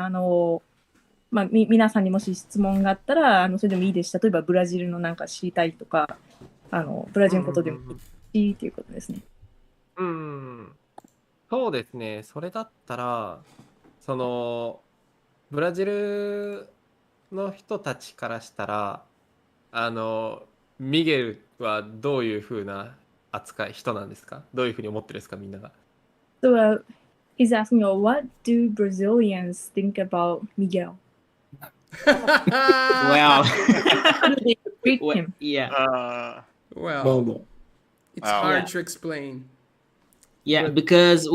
まあ皆さんにもし質問があったらそれでもいいです。例えばブラジルのなんか知りたいとかブラジルのことでもいいっていうことですね。そうですね。それだったら、ブラジルの人たちからしたら、ミゲルはどういう風な人なんですか？どういう風に思ってるんですか、みんなが。So he's asking, what do Brazilians think about Miguel? Well, How do they treat him? yeah. Well, it's Wow. hard Yeah. to explain. Yeah, because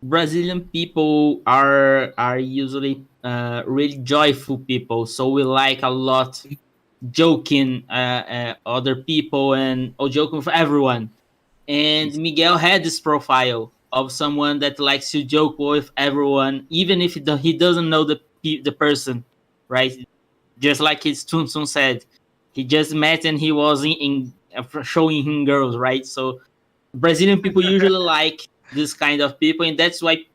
Brazilian people are usually really joyful people, so we like a lot joking other people and joking with everyone. And Miguel had this profile of someone that likes to joke with everyone, even if he doesn't know the person, right? Just like his Tsun said, he just met and he was in showing him girls, right? So Brazilian people usually like this kind of people, and that's why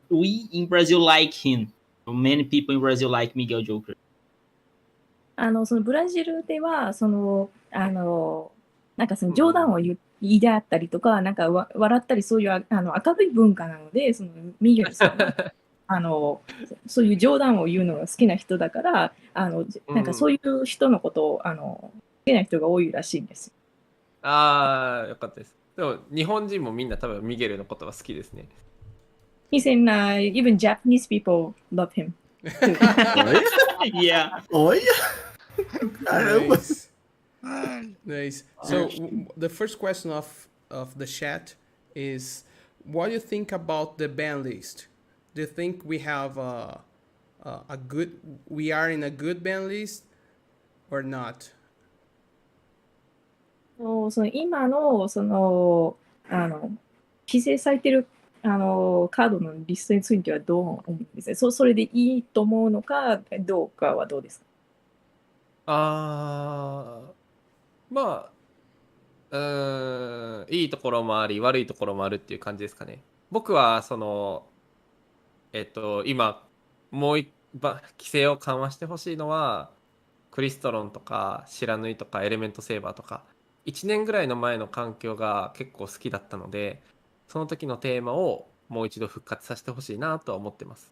we in Brazil like him. Many people in Brazil like Miguel Joker. そのブラジルではなんかその冗談を言いであったりとか、なんか笑ったりそういう明るい文化なので、そのミゲルさんはそういう冗談を言うのが好きな人だからなんかそういう人のことを好きな人が多いらしいんです。ああ、よかったです。でも日本人もみんな多分ミゲルのことが好きですね。He's saying even Japanese people love him. Yeah. Olha! Caramba! Nice. Nice. So the first question of the chat is, what do you think about the band list? Do you think we have we are in a good band list or not? その今の規制されてるカードのリストについてはどう思うんですね。それでいいと思うのかどうかはどうですか。まあ、いいところもあり、悪いところもあるっていう感じですかね。僕は、今、もう一規制を緩和してほしいのは、クリストロンとか、シラヌイとか、エレメントセーバーとか、1年ぐらいの前の環境が結構好きだったので、その時のテーマをもう一度復活させてほしいなとは思ってます。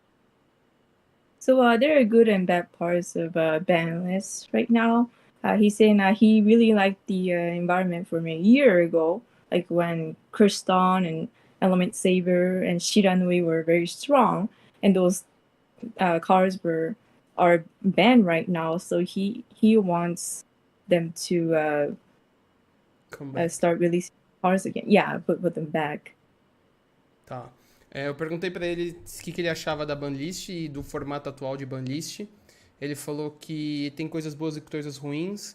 So there are good and bad parts of ban lists right now. He's saying he really liked the environment from a year ago, like when Kriston and Element Saber and Shiranui were very strong, and those cards are banned right now. So he wants them to start releasing cards again. Yeah, put them back. Tá. Eu perguntei pra ele o que ele achava da banlist e do formato atual de banlist. Ele falou que tem coisas boas e coisas ruins.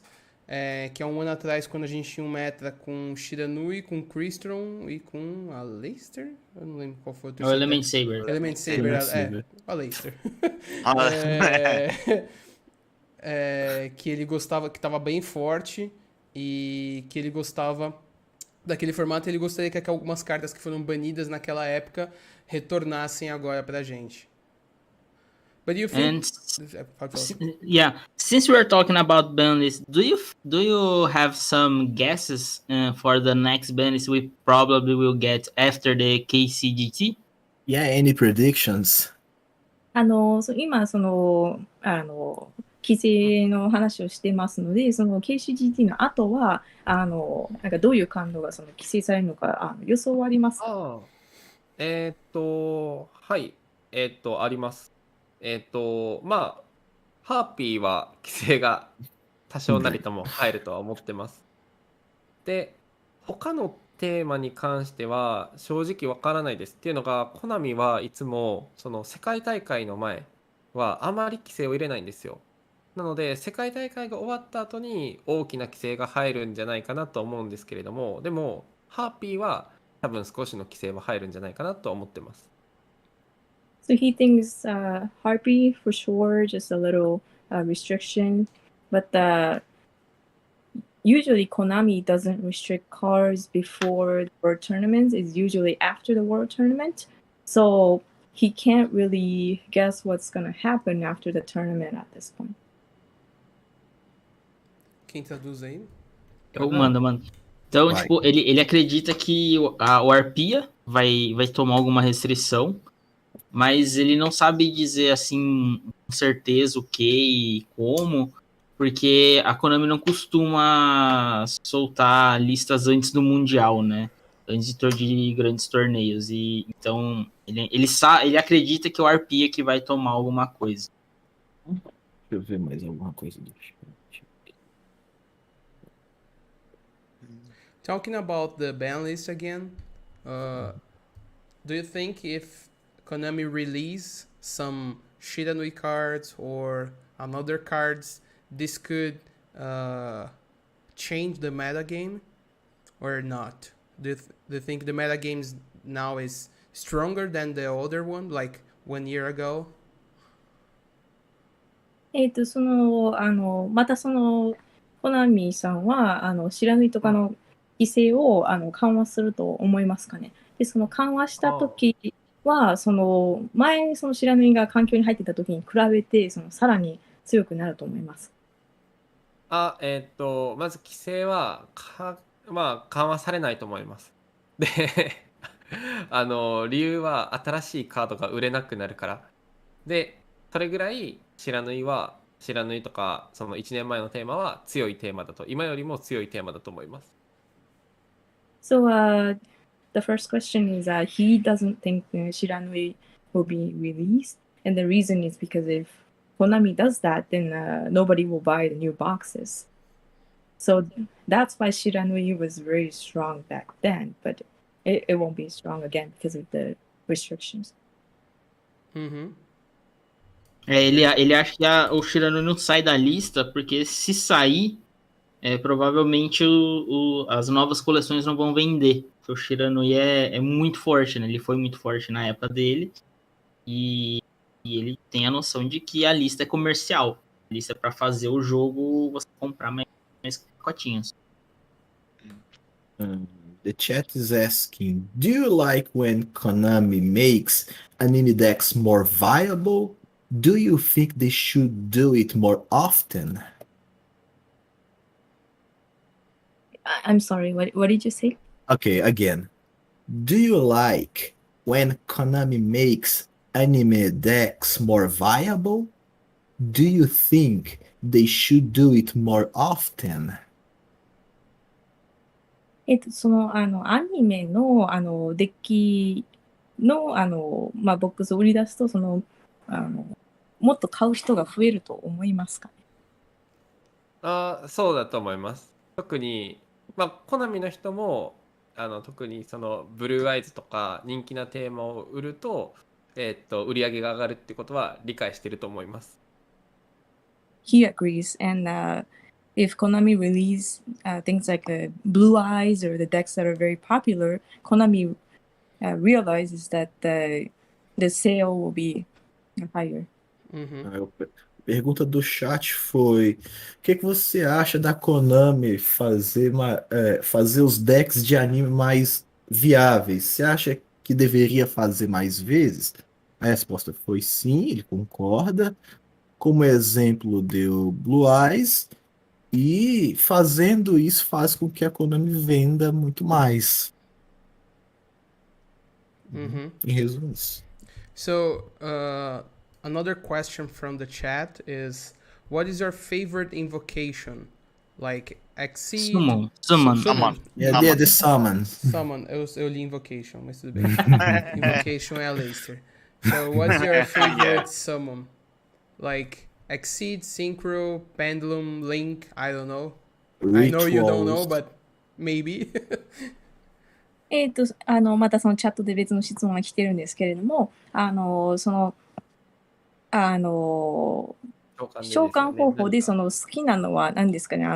Que há um ano atrás, quando a gente tinha um meta com Shiranui, com Crystron e com a Leicester? Eu não lembro qual foi o O terceiro. Element Saber. Element Saber, a Leicester. Que ele gostava, que tava bem forte e que ele gostava daquele formato. Ele gostaria que algumas cartas que foram banidas naquela época retornassem agora pra gente. But you think... Since we're talking about ban list, do you have some guesses for the next ban list we probably will get after the KCGT? Yeah, any predictions? 今規制の話をしてますので、その KCGT の後はなんかどういう感度が規制されるのか予想はありますか？はい、あります。まあ、ハーピーは規制が多少なりとも入るとは思ってます。で、他のテーマに関しては正直わからないです。っていうのが、コナミはいつもその世界大会の前はあまり規制を入れないんですよ。なので、世界大会が終わった後に大きな規制が入るんじゃないかなと思うんですけれども、でも、ハーピーは多分少しの規制は入るんじゃないかなと思ってます。So he thinks Harpy for sure, just a little restriction, but usually Konami doesn't restrict cards before the World Tournaments. It's usually after the World Tournament. So he can't really guess what's going to happen after the tournament at this point. Quem traduz aí? Manda. Então, tipo, ele acredita que o Arpia vai tomar alguma restrição, mas ele não sabe dizer, assim, com certeza o que e como, porque a Konami não costuma soltar listas antes do Mundial, né? Antes de grandes torneios. E então, ele acredita que o Arpia que vai tomar alguma coisa. Deixa eu ver mais alguma coisa do chat. Talking about the ban list again, do you think if Konami release some Shiranui cards or another cards, this could change the metagame or not? Do you think the metagame now is stronger than the other one, like 1 year ago? またコナミさんは知らぬいとかの規制を緩和すると思いますかね。で、その緩和した時は前知らぬいが環境に入ってた時に比べてさらに強くなると思います。まず規制は緩和されないと思います。で理由は新しいカードが売れなくなるからで、それぐらい知らぬいとかその1年前のテーマは強いテーマだと、今よりも強いテーマだと思います。So the first question is he doesn't think Shiranui will be released, and the reason is because if Konami does that, then nobody will buy the new boxes. So that's why Shiranui was very strong back then, but it won't be strong again because of the restrictions. Uhum. Ele acha que o Shiranui não sai da lista, porque se sair, provavelmente as novas coleções não vão vender. Porque o Shiranui é muito forte, né? Ele foi muito forte na época dele. E ele tem a noção de que a lista é comercial. A lista é para fazer o jogo você comprar mais pacotinhos. The chat is asking, do you like when Konami makes anime decks more viable? Do you think they should do it more often? I'm sorry, what did you say? Okay, again. Do you like when Konami makes anime decks more viable? Do you think they should do it more often? その、アニメの、デッキの、ボックスを売り出すと、もっと買う人が増えると思いますか？そうだと思います。特に、コナミの人も特にそのブルーアイズとか人気なテーマを売ると、売り上げが上がるってことは理解してると思います。He agrees, and if Konami release things like Blue Eyes or the decks that are very popular, Konami realizes that the sale will be higher. Uhum. A pergunta do chat foi: o que você acha da Konami fazer os decks de anime mais viáveis? Você acha que deveria fazer mais vezes? A resposta foi sim, ele concorda. Como exemplo, deu Blue Eyes. E fazendo isso faz com que a Konami venda muito mais. Uhum. Em resumo, isso. So, another question from the chat is, what is your favorite invocation? Like, Exceed... Summon. Yeah, the summon. Summon. Eu li invocation, mas tudo bem. Invocation é a Leicester. So, what's your favorite summon? Like, Exceed, Synchro, Pendulum, Link, I don't know. I know you don't know, but maybe. またそのチャットで別の質問が来てるんですけれども、召喚方法でその好きなのは何ですかね。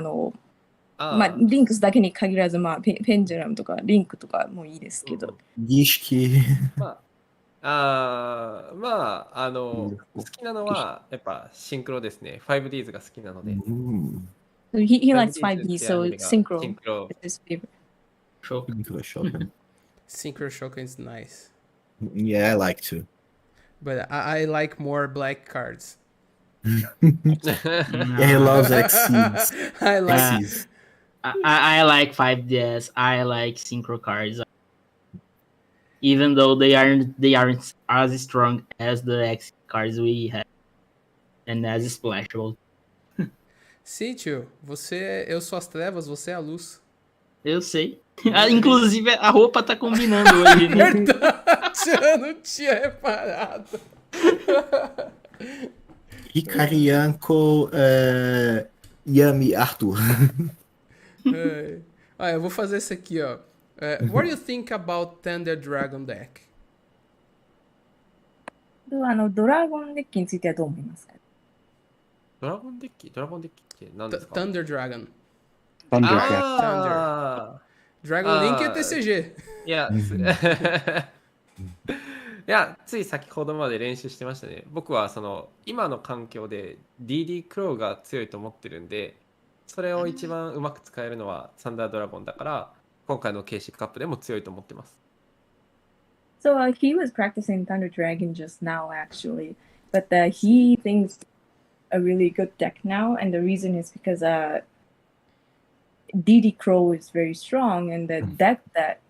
リンクスだけに限らず、ペンジュラムとかリンクとかもいいですけど。Diz que 好きなのはやっぱシンクロですね。5Ds が好きなので。He likes 5D, so Synchro is his favorite. Synchro Shokan is nice. Yeah, I like to. But I like more black cards. Yeah, he loves Exceeds. I like... Exceeds. I like 5DS. I like Synchro cards. Even though they aren't as strong as the X cards we have. And as splashable. Sim, tio. Eu sou as trevas, você é a luz. Eu sei. Inclusive, a roupa tá combinando hoje. Né? Verdade, eu não tinha reparado. Hikarianko Yami Arthur. Eu vou fazer esse aqui, ó. What do you think about Thunder Dragon Deck? ドラゴンデッキについてはどう思いますか？ドラゴンデッキって何ですか？ Thunder Dragon. Thunder. Dragon Link é TCG. いや、つい先ほどまで練習してましたね。僕はその今の環境で DD クローが強いと思ってるんで、それを一番うまく使えるのはサンダードラゴンだから、今回の KC カップでも強いと思ってます。So he was practicing Thunder Dragon just now, actually, but he thinks a really good deck now, and the reason is because DD Crow is very strong, and the deck that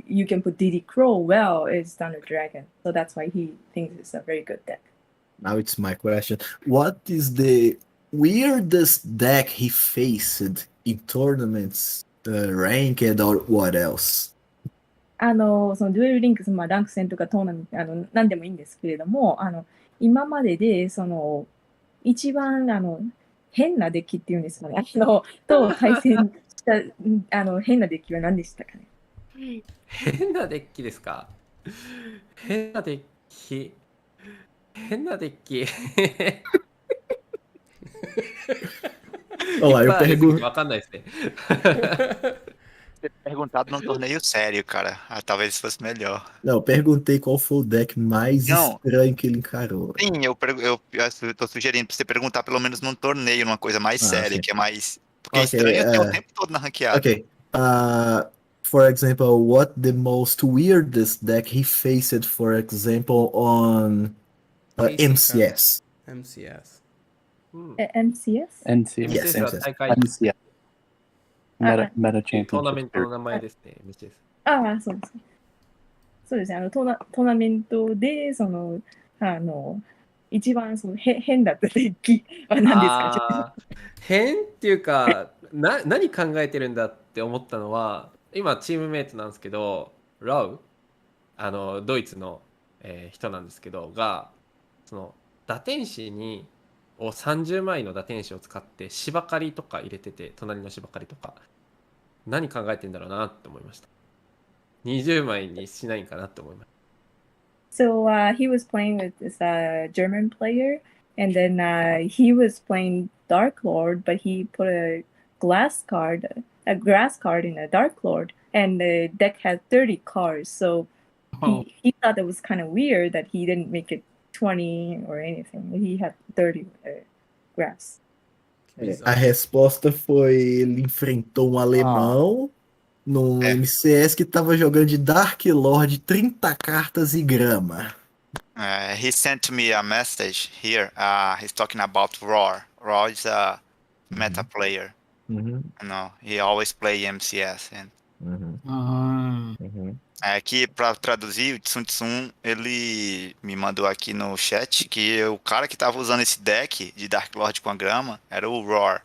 you can put DD Crow well is Thunder Dragon, so that's why he thinks it's a very good deck. Now it's my question. What is the weirdest deck he faced in tournaments, ranked, or what else? そのデュエルリンクス、ランク戦とかトーナメント、何でもいいんですけれども、今までで、一番、変なデッキっていうんですかね。と対戦した変なデッキは何でしたかね。変なデッキですか？変なデッキ。変なデッキ。いっ Olha lá, eu ぱいありすぎて pergunto. わかんないですね。 Ter perguntado num torneio sério, cara. Talvez fosse melhor. Não, eu perguntei qual foi o deck mais Não. estranho que ele encarou. Sim, eu tô sugerindo pra você perguntar pelo menos num torneio, numa coisa mais séria, sim. que é mais. Porque Ok, estranho tem o tempo todo na ranqueada. Okay. For example, what the most weirdest deck he faced, for example, on MCS? MCS. うん、MCS? NCS. Yes, MCS は MCS. 大会、 MCS. Meta トーナメン Championship トの Series. 名前ですね、MCS。ああ、そうですね。そうですね。トーナメントで、一番変だったデッキは何ですか？変っていうか、何考えてるんだって思ったのは、今チームメイトなんですけど、ラウ、ドイツの、人なんですけど、が、その打天使を30枚の打天使を使って芝刈りとか入れてて、隣の芝刈りとか、何考えてんだろうなって思いました。20枚にしないんかなって思いました。So he was playing with this German player, and then he was playing Dark Lord, but he put a grass card in a Dark Lord, and the deck had 30 cards. So he thought it was kind of weird that he didn't make it 20 or anything. He had 30 grass. A resposta foi: ele enfrentou um alemão num MCS que tava jogando de Dark Lord 30 cartas e grama. He sent me a message here. He's talking about Roar. Roar is a meta player. He always play MCS. Aqui, pra traduzir, o Tsun, ele me mandou aqui no chat que o cara que tava usando esse deck de Dark Lord com a grama era o Roar.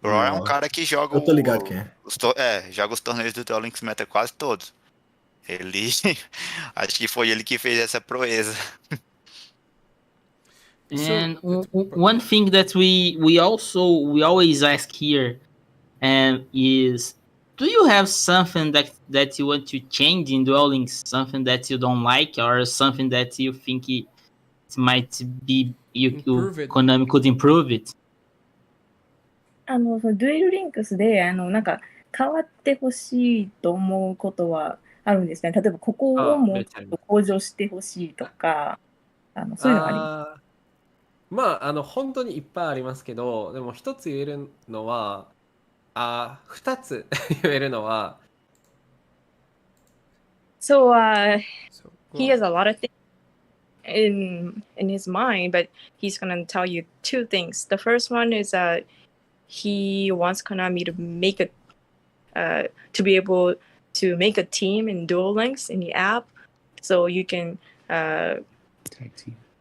O Roar é um cara que joga Eu tô ligado quem é. joga os torneios do Duel Links Meta quase todos. Ele... acho que foi ele que fez essa proeza. And one thing that we always ask here is, do you have something that you want to change in Duel Links, something that you don't like, or something that you think it might be Konami could improve it? デュエルリンクスでなんか変わってほしいと思うことはあるんですね。例えばここをもうちょっと向上してほしいとか、そういうのがあります。まあ本当にいっぱいありますけど、でも一つ言えるのは、二つ言えるのは。So he has a lot of things in his mind, but he's gonna tell you two things. The first one is he wants Konami to make to be able to make a team in Duel Links in the app, so you can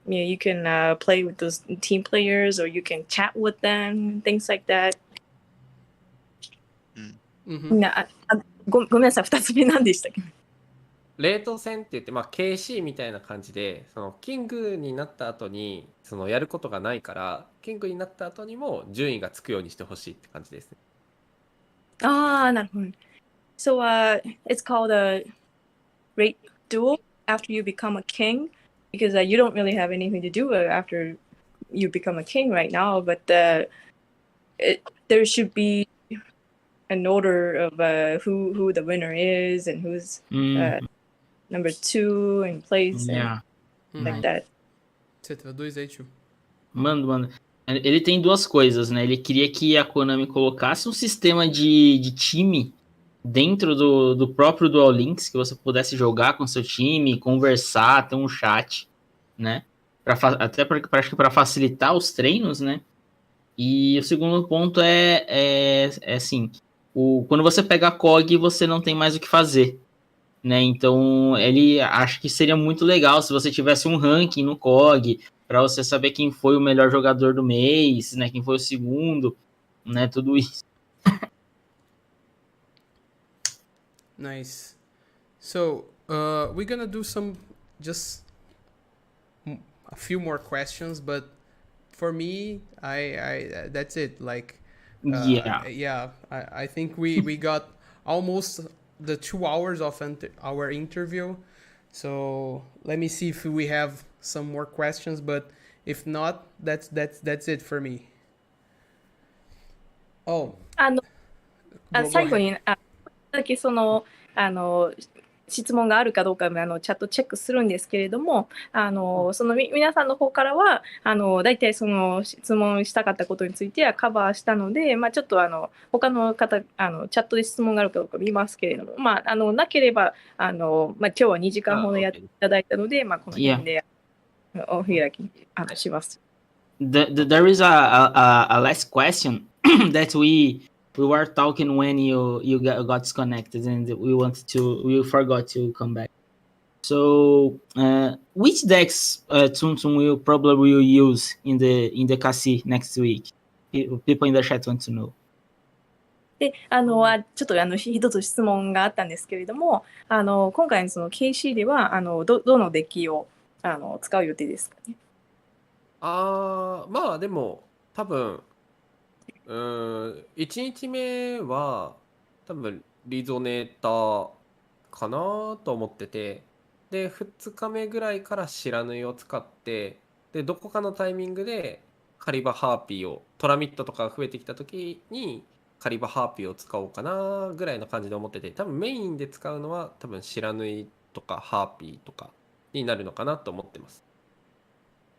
you can play with those team players, or you can chat with them, things like that. ごめんなさい、2つ目何でしたっけ？冷凍戦って言って、KC みたいな感じで、そのキングになった後にそのやることがないから、キングになった後にも順位がつくようにしてほしいって感じですね。なるほど。So it's called a rate duel after you become a king, because you don't really have anything to do after you become a king right now, but there should be an order of who the winner is and who's number 2 in place, and like that. Você traduz aí, tio? Mano. Ele tem duas coisas, né? Ele queria que a Konami colocasse um sistema de time dentro do próprio Duel Links, que você pudesse jogar com seu time, conversar, ter um chat, né? Até para facilitar os treinos, né? E o segundo ponto é assim, quando você pega a COG, você não tem mais o que fazer, né? Então, ele acha que seria muito legal se você tivesse um ranking no COG, para você saber quem foi o melhor jogador do mês, né? Quem foi o segundo, né? Tudo isso. Nice. So, we're gonna do just a few more questions, but for me, I that's it. Like, Yeah. I think we got almost the 2 hours of our interview. So let me see if we have some more questions, but if not, that's it for me. Oh, 最後 ahead. にだけ質問があるかどうかチャットチェックするんですけれども、皆さんの方からは大体その質問したかったことについてはカバーしたので、ちょっと他の方チャットで質問があるかどうか見ますけれども、なければ今日は2時間ほどやっていただいたので、この辺でお開きします。There is a last question that we were talking when you got disconnected and we forgot to come back. So which decks Tsun will probably use in the Cassie next week? People in the chat want to know. でちょっと一つ質問があったんですけれども、今回のその KC ではどのデッキを使う予定ですかね。でも多分1日目は多分リゾネーターかなと思ってて、で2日目ぐらいから白縫いを使って、でどこかのタイミングでカリバハーピーをトラミットとかが増えてきた時にカリバハーピーを使おうかなぐらいの感じで思ってて、多分メインで使うのは多分白縫いとかハーピーとかになるのかなと思ってます。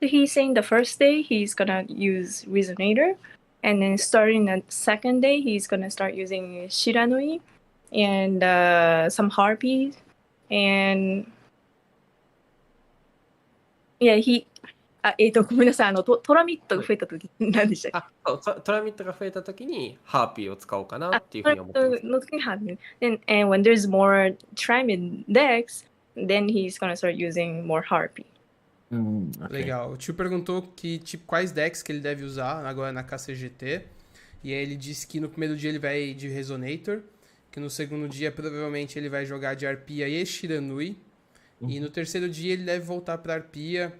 He's saying the first day he's gonna use Resonator, and then starting the second day he's gonna start using Shiranui and some Harpies, and yeah, ごめんなさい、トラミットが増えた時何でしたっけ？トラミットが増えた時にハーピーを使おうかなっていうふうに思ってます。の時にハーピー。And when there's more Tramid decks, then he's gonna start using more Harpy. Okay. Legal. O tio perguntou quais decks que ele deve usar agora na KCGT. E aí ele disse que no primeiro dia ele vai de Resonator, que no segundo dia provavelmente ele vai jogar de Arpia e Shiranui. E no terceiro dia ele deve voltar para Arpia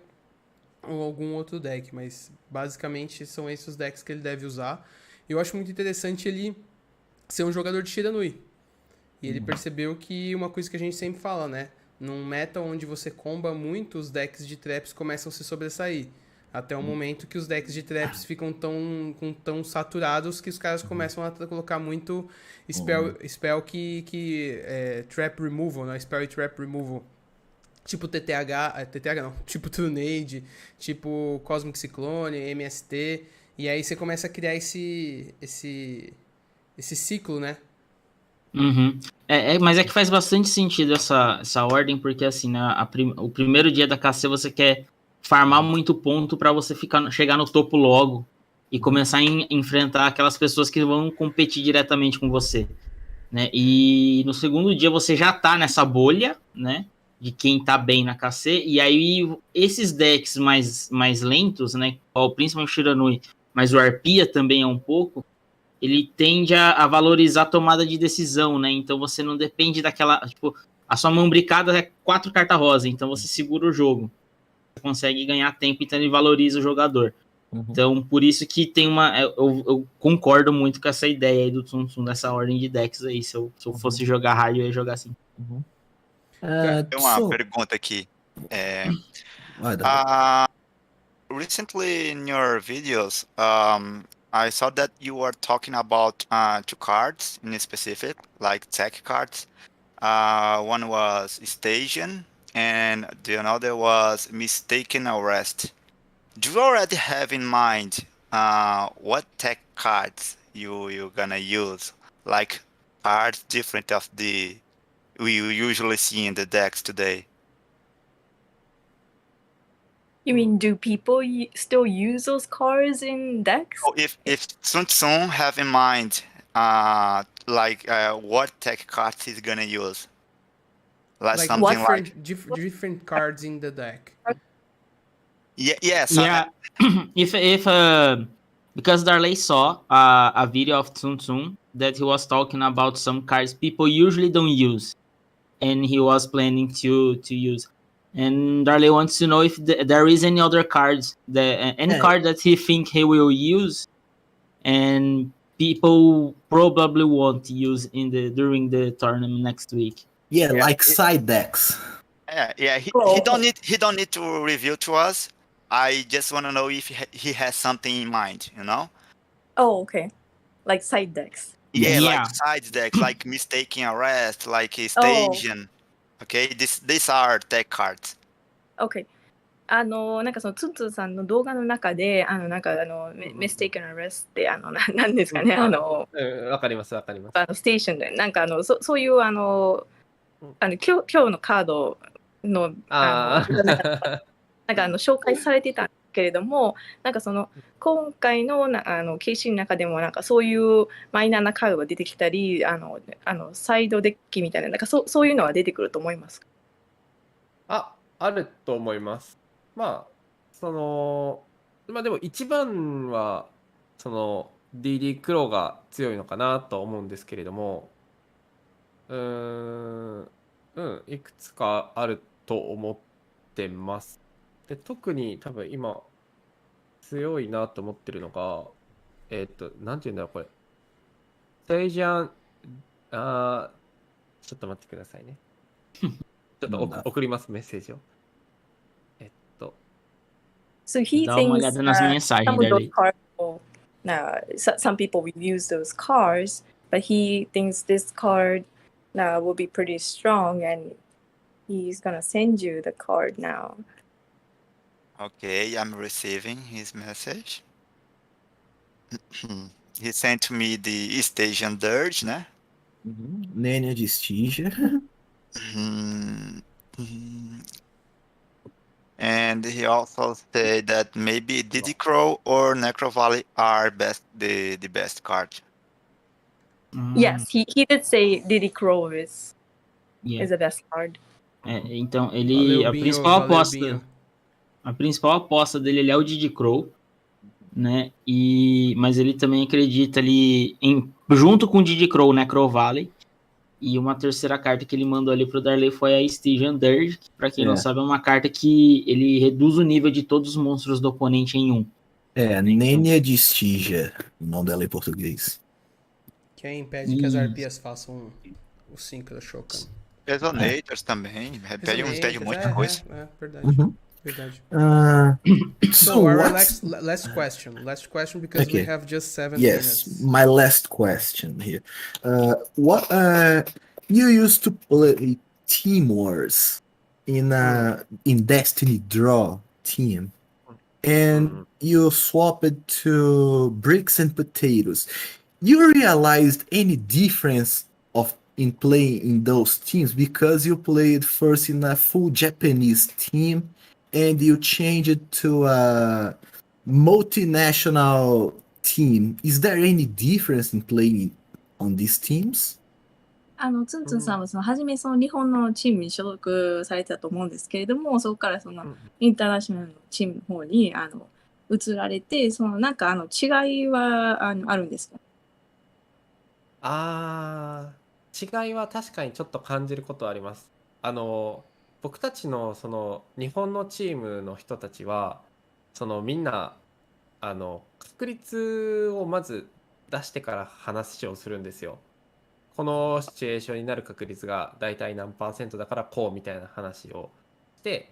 ou algum outro deck, mas basicamente são esses os decks que ele deve usar. E eu acho muito interessante ele ser um jogador de Shiranui. E ele percebeu que uma coisa que a gente sempre fala, né? Num meta onde você comba muito, os decks de traps começam a se sobressair. Até o momento que os decks de traps ficam tão saturados que os caras começam a colocar muito spell que é trap removal, né? Spell e trap removal. Tipo TTH não, tipo Trunade, tipo Cosmic Cyclone, MST. E aí você começa a criar esse ciclo, né? Uhum. Mas é que faz bastante sentido essa ordem, porque assim, né, o primeiro dia da KC você quer farmar muito ponto para você chegar no topo logo e começar a enfrentar aquelas pessoas que vão competir diretamente com você, né? E no segundo dia você já tá nessa bolha, né, de quem tá bem na KC, e aí esses decks mais lentos, né, principalmente o Shiranui, mas o Arpia também é um pouco, ele tende a valorizar a tomada de decisão, né? Então você não depende daquela... Tipo, a sua mão bricada é 4 cartas rosa, então você segura o jogo. Você consegue ganhar tempo, então ele valoriza o jogador. Então, por isso que tem uma... Eu concordo muito com essa ideia aí do Tsun Tsun, dessa ordem de decks aí. Se eu fosse jogar raio, eu ia jogar assim. Tem uma pergunta aqui. Recently in your videos, I saw that you were talking about 2 cards in specific, like tech cards. One was Station, and the another was Mistaken Arrest. Do you already have in mind what tech cards you're gonna use? Like cards different of the we usually see in the decks today? You mean, do people still use those cards in decks? So if Tsun Tsun have in mind, what tech cards he's gonna use, like something different cards in the deck. Yes. Yeah. If because Darley saw a video of Tsun Tsun that he was talking about some cards people usually don't use, and he was planning to use. And Darley wants to know if there is any other cards, any card that he think he will use, and people probably won't use during the tournament next week. Yeah, like side decks. Yeah. He don't need to reveal to us. I just want to know if he has something in mind. Oh, okay. Like side decks. Yeah, Yeah. like side decks, like mistaken arrest, like a station. Okay, these are deck cards. Okay. なんかそのツンツンさんの動画の中で、mistaken arrest って、なんですかね、わかります。ステーションで、なんかそういう、今日のカードの、なんか紹介されてたんですけれども、なんかその、今回の、KC の中でも、なんかそういうマイナーなカードが出てきたり、サイドデッキみたいな、なんかそういうのは出てくると思いますか？あると思います。まあでも一番はDD 黒が強いのかなと思うんですけれども、いくつかあると思ってます。で、特に多分今強いなと思ってるのが、なんていうんだろうこれ。セイジャン、ちょっと待ってくださいね。ちょっと送りますメッセージを。So he Dá uma thinks olhada nas mensagens, some of those Darley. cards some people will use those cards, but he thinks this card will be pretty strong, and he's gonna send you the card now. Okay, I'm receiving his message. He sent to me the Station Dirge, né? Nênia de Stygia. And he also said that maybe Diddy Crow or Necro Valley are the best card. Yes, he did say Diddy Crow is the best card. Então Valeu, a Binho, principal valeu, aposta, Binho. a principal aposta dele é o Diddy Crow, né? Mas ele também acredita ali junto com o Diddy Crow, Necro Valley. E uma terceira carta que ele mandou ali pro Darley foi a Stygian Dirge, que pra quem não sabe é uma carta que ele reduz o nível de todos os monstros do oponente em 1. Nênia de Stygia, o nome dela em português. Que aí impede que as arpias façam o 5 da Shokan. Resonators também, pede muita coisa. Verdade. Verdade. So So our last question because we have just 7 minutes. Yes, my last question here. What you used to play Team Wars in Destiny Draw team, and you swapped to Bricks and Potatoes. You realized any difference in playing in those teams because you played first in a full Japanese team and you changed to a multinational team. Is there any difference in playing on these teams? ツンツンさんは初め日本のチームに所属されてたと思うんですけれども、そこからインターナショナルのチームの方に移られて、なんか違いはあるんですか？違いは確かにちょっと感じることはあります。僕たちの日本のチームの人たちはみんな確率をまず出してから話をするんですよ。このシチュエーションになる確率がだいたい何%だからこうみたいな話をして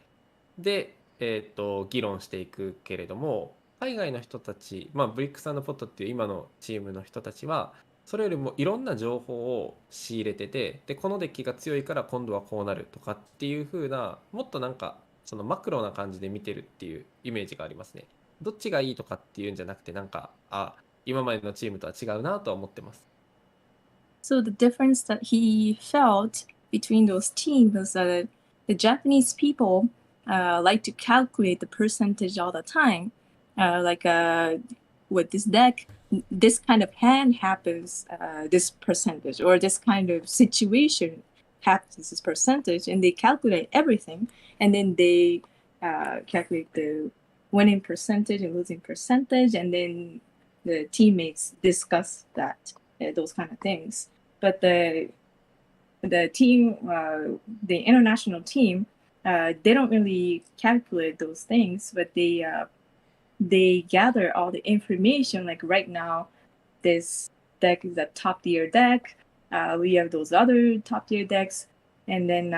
で、議論していくけれども、海外の人たち、ブリックス&ポットっていう今のチームの人たちはそれよりもいろんな情報を仕入れてて、でこのデッキが強いから今度はこうなるとかっていう風な、もっとなんかマクロな感じで見てるっていうイメージがありますね。どっちがいいとかっていうんじゃなくて、なんか今までのチームとは違うなとは思ってます。So the difference that he felt between those teams was that the Japanese people like to calculate the percentage all the time. With this deck, this kind of hand happens this percentage, or this kind of situation happens this percentage, and they calculate everything, and then they calculate the winning percentage and losing percentage, and then the teammates discuss that, those kind of things. But the team, the international team, they don't really calculate those things, but they gather all the information. Like right now, this deck is a top tier deck. We have those other top tier decks, and then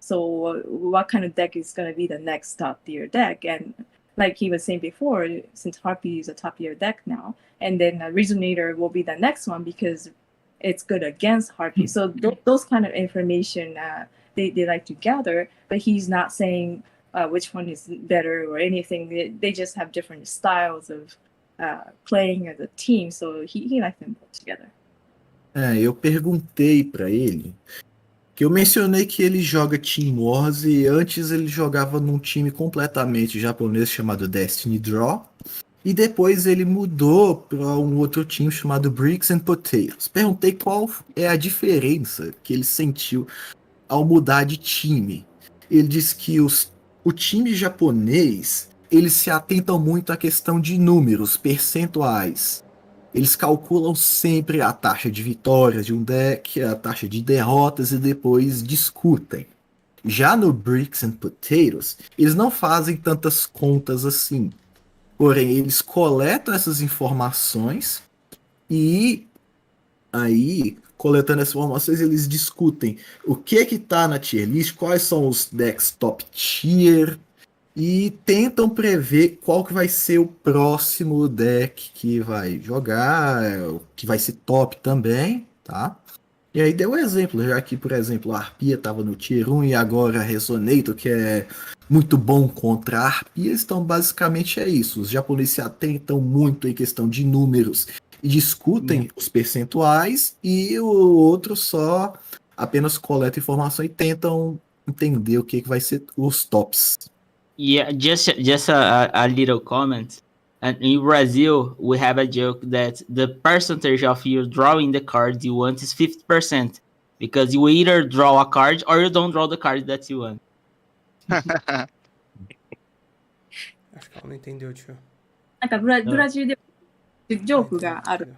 so what kind of deck is going to be the next top tier deck? And like he was saying before, since Harpy is a top tier deck now, and then Resonator will be the next one because it's good against Harpy. So those kind of information they like to gather, but he's not saying which one is better or anything. They just have different styles of playing as a team, so he likes them both together. Eu perguntei pra ele, que eu mencionei que ele joga Team Wars e antes ele jogava num time completamente japonês chamado Destiny Draw e depois ele mudou para um outro time chamado Bricks and Potatoes. Perguntei qual é a diferença que ele sentiu ao mudar de time. Ele disse que o time japonês, eles se atentam muito à questão de números, percentuais. Eles calculam sempre a taxa de vitórias de um deck, a taxa de derrotas e depois discutem. Já no Bricks and Potatoes, eles não fazem tantas contas assim. Porém, eles coletam essas informações e aí, coletando essas informações, eles discutem o que está na tier list, quais são os decks top tier, e tentam prever qual que vai ser o próximo deck que vai jogar, que vai ser top também, tá? E aí deu um exemplo, já que, por exemplo, a Arpia estava no Tier 1 e agora a Resonator, que é muito bom contra a Arpia, então basicamente é isso. Os japoneses se atentam muito em questão de números e discutem os percentuais, e o outro só apenas coleta informação e tentam entender o que vai ser os tops. Yeah, just a little comment. And in Brazil, we have a joke that the percentage of you drawing the card you want is 50%, because you either draw a card or you don't draw the card that you want. Acho que ela não entendeu, tio. なんかブラジルでジョークがある。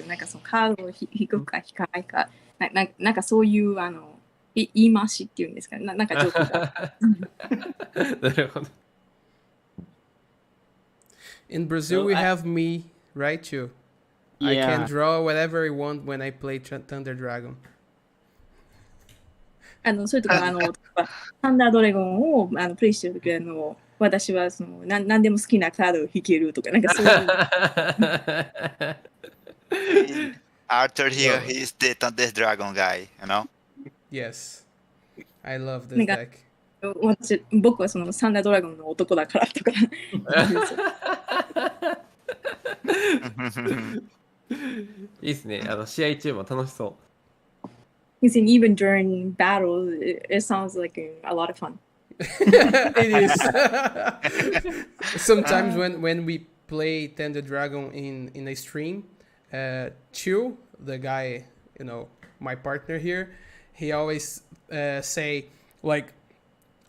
なんかそのカードを引くか引かないか、なんかそういう言い回しっていうんですかね。なんかジョークが。なるほど。In Brazil, So we have me, right, too? I Yeah. can draw whatever I want when I play Thunder Dragon. それとかサンダードラゴンをプレイしてるとき私は何でも好きなカードを引けるとかなんかそういう。Arthur here, he's the Thunder Dragon guy, you know? Yes. I love this deck. 僕はそのサンダードラゴンの男だからとか。いいですね。試合中も楽しそう。He's saying even during battles, it sounds like a lot of fun. It is. Sometimes when we play Thunder Dragon in a stream, Chiu, the guy, my partner here, he always say like,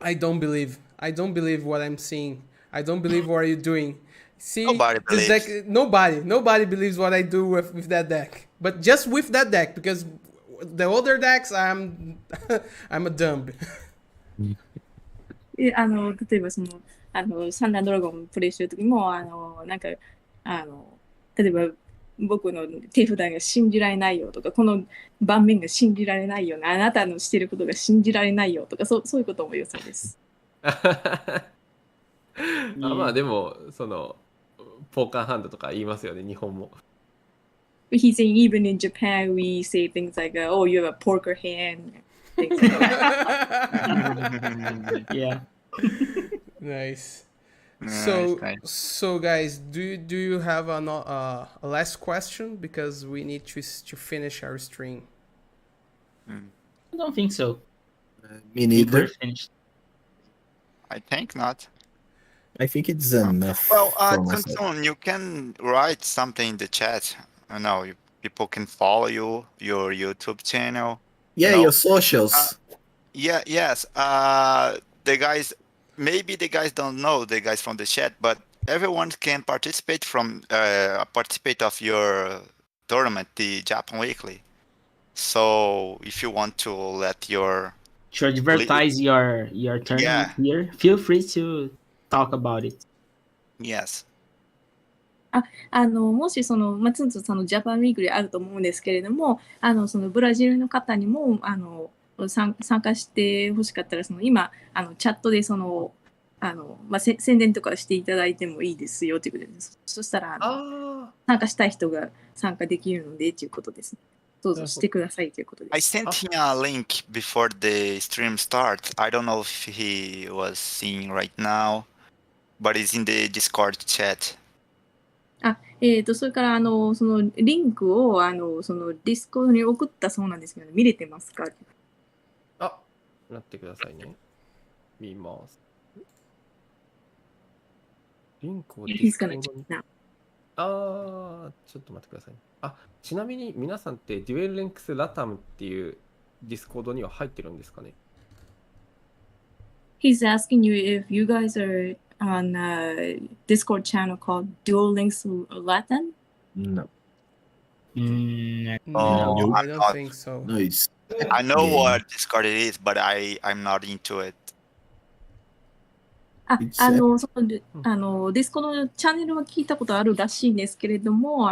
I don't believe what I'm seeing. I don't believe what you're doing. See, Nobody this believes. deck, nobody believes what I do with that deck. But just with that deck, because the other decks, I'm a dumb. 例えばサンダードラゴンプレイしてる時もなんか例えば僕の手札が信じられないよとかこの盤面が信じられないよあなたのしてることが信じられないよとかそういうことも言うそうです。まあでもポーカーハンドとか言いますよね、日本も。He's saying even in Japan we say things like, oh, you have a poker hand. Things like that. Yeah. Nice. Nice. So guys, do you have a last question, because we need to finish our stream? I don't think so. Me neither. We're finished. I think not. I think it's enough. Well, for myself. Tsun, you can write something in the chat. I know people can follow you, your YouTube channel. Yeah, No. your socials. Yes. The guys, maybe the guys don't know, the guys from the chat, but everyone can participate of your tournament, the Japan Weekly. So if you want to let your to advertise your tournament here, feel free to talk about it. Yes. もしツンツンさんのジャパンウィークリーあると思うんですけれども、そのブラジルの方にも、参加してほしかったら、今、チャットで宣伝とかしていただいてもいいですよということです。そしたら、参加したい人が参加できるのでということです。どうぞしてくださいということです。I sent him a link before the stream starts. I don't know if he was seeing right now, but it's in the Discord chat. それから、そのリンクを、そのディスコードに送ったそうなんですけど、見れてますか？あ、なってくださいね。見ます。リンクをディスコードに。ちょっと待ってください。ちなみに皆さんってデュエルレンクスラタムっていうディスコードには入ってるんですかね？ He's asking you if you guys are on a Discord channel called Dual Links Latin? No. No, No, I I'm don't not. think so. No, it's I know what Discord it is, but I'm not into it. ディスコのチャンネルは聞いたことあるらしいんですけれども、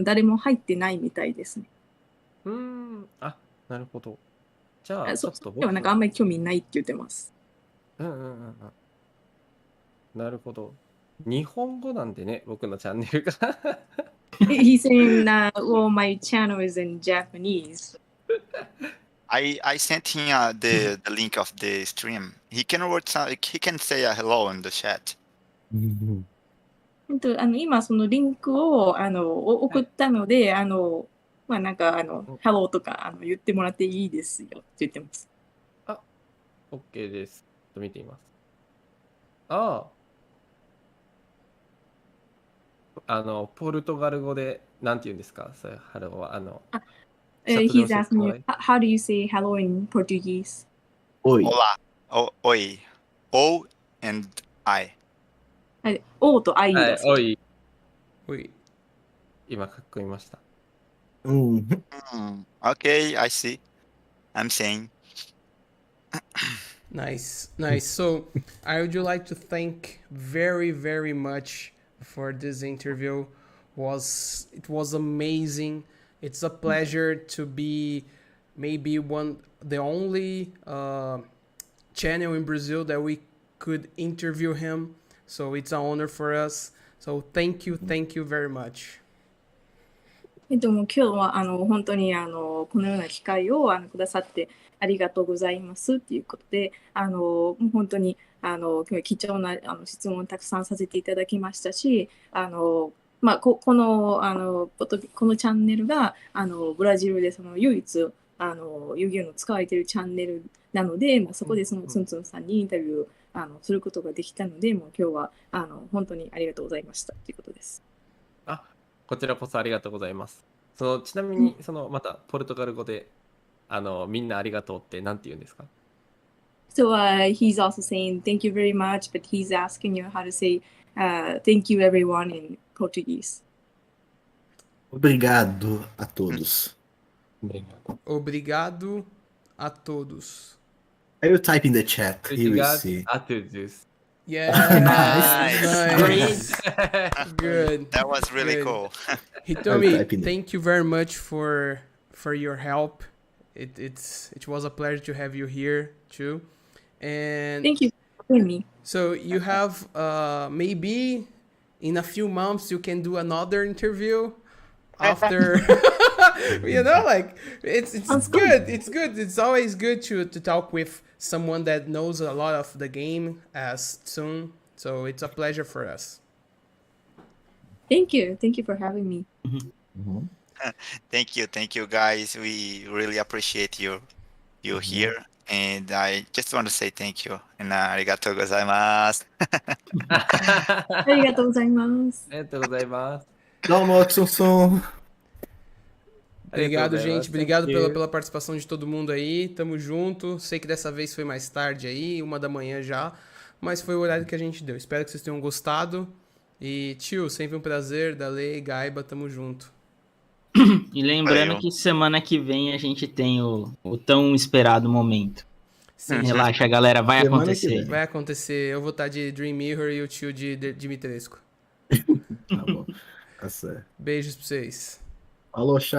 誰も入ってないみたいですね。なるほど。じゃあ、ちょっと僕はあんまり興味ないって言ってます。なるほど。日本語なんでね、僕のチャンネルが。He's saying that, well, my channel is in Japanese. I sent him the link of the stream. He can say hello in the chat. 今そのリンクを送ったので、Hello とか言ってもらっていいですよって言ってます。OK です。見てみます。ポルトガル語でなんて言うんですか？それハローはHe's asking you, how do you say hello in Portuguese? Oi. Olá. Oi. O and I. O と I だそう。おい。おい。今書き込みました。Okay, I see. I'm saying. Nice. So, I would like to thank very, very much for this interview. It was amazing. It's a pleasure to be maybe the only channel in Brazil that we could interview him. So it's an honor for us. So thank you very much. もう今日は本当にこのような機会をくださってありがとうございますっていうことで、もう本当に今日貴重な質問をたくさんさせていただきましたし、このチャンネルがブラジルで唯一遊戯王の使われているチャンネルなので、そこでツンツンさんにインタビューすることができたので、もう今日は本当にありがとうございましたということです。こちらこそありがとうございます。ちなみにまたポルトガル語でみんなありがとうってなんて言うんですか？ So he's also saying thank you very much, but he's asking you how to say thank you everyone in Portuguese. Obrigado a todos. Obrigado a todos. I will type in the chat. You will see. A todos. Yeah, Nice. Good. That was really cool. Hitomi, thank you very much for your help. It was a pleasure to have you here too. And thank you for having me. So you have maybe in a few months you can do another interview after it's good. It's always good to talk with someone that knows a lot of the game as Tsun. So it's a pleasure for us. Thank you for having me. Thank you guys. We really appreciate you here. And I just want to say thank you. And ありがとうございます。ありがとうございます。ありがとうございます。Domo, Tsun. Obrigado, gente. Obrigado pela participação de todo mundo aí. Tamo junto. Sei que dessa vez foi mais tarde aí, 1 da manhã já. Mas foi o horário que a gente deu. Espero que vocês tenham gostado. E, tio, sempre um prazer. Dale, Gaiba, tamo junto. E lembrando Valeu. que semana que vem a gente tem o tão esperado momento. Sim, Relaxa, galera, vai Semana que acontecer. vem. vai acontecer. Eu vou estar de Dream Mirror e o tio de Dimitrescu. Tá bom. Tá certo. Beijos pra vocês. Falou, chat.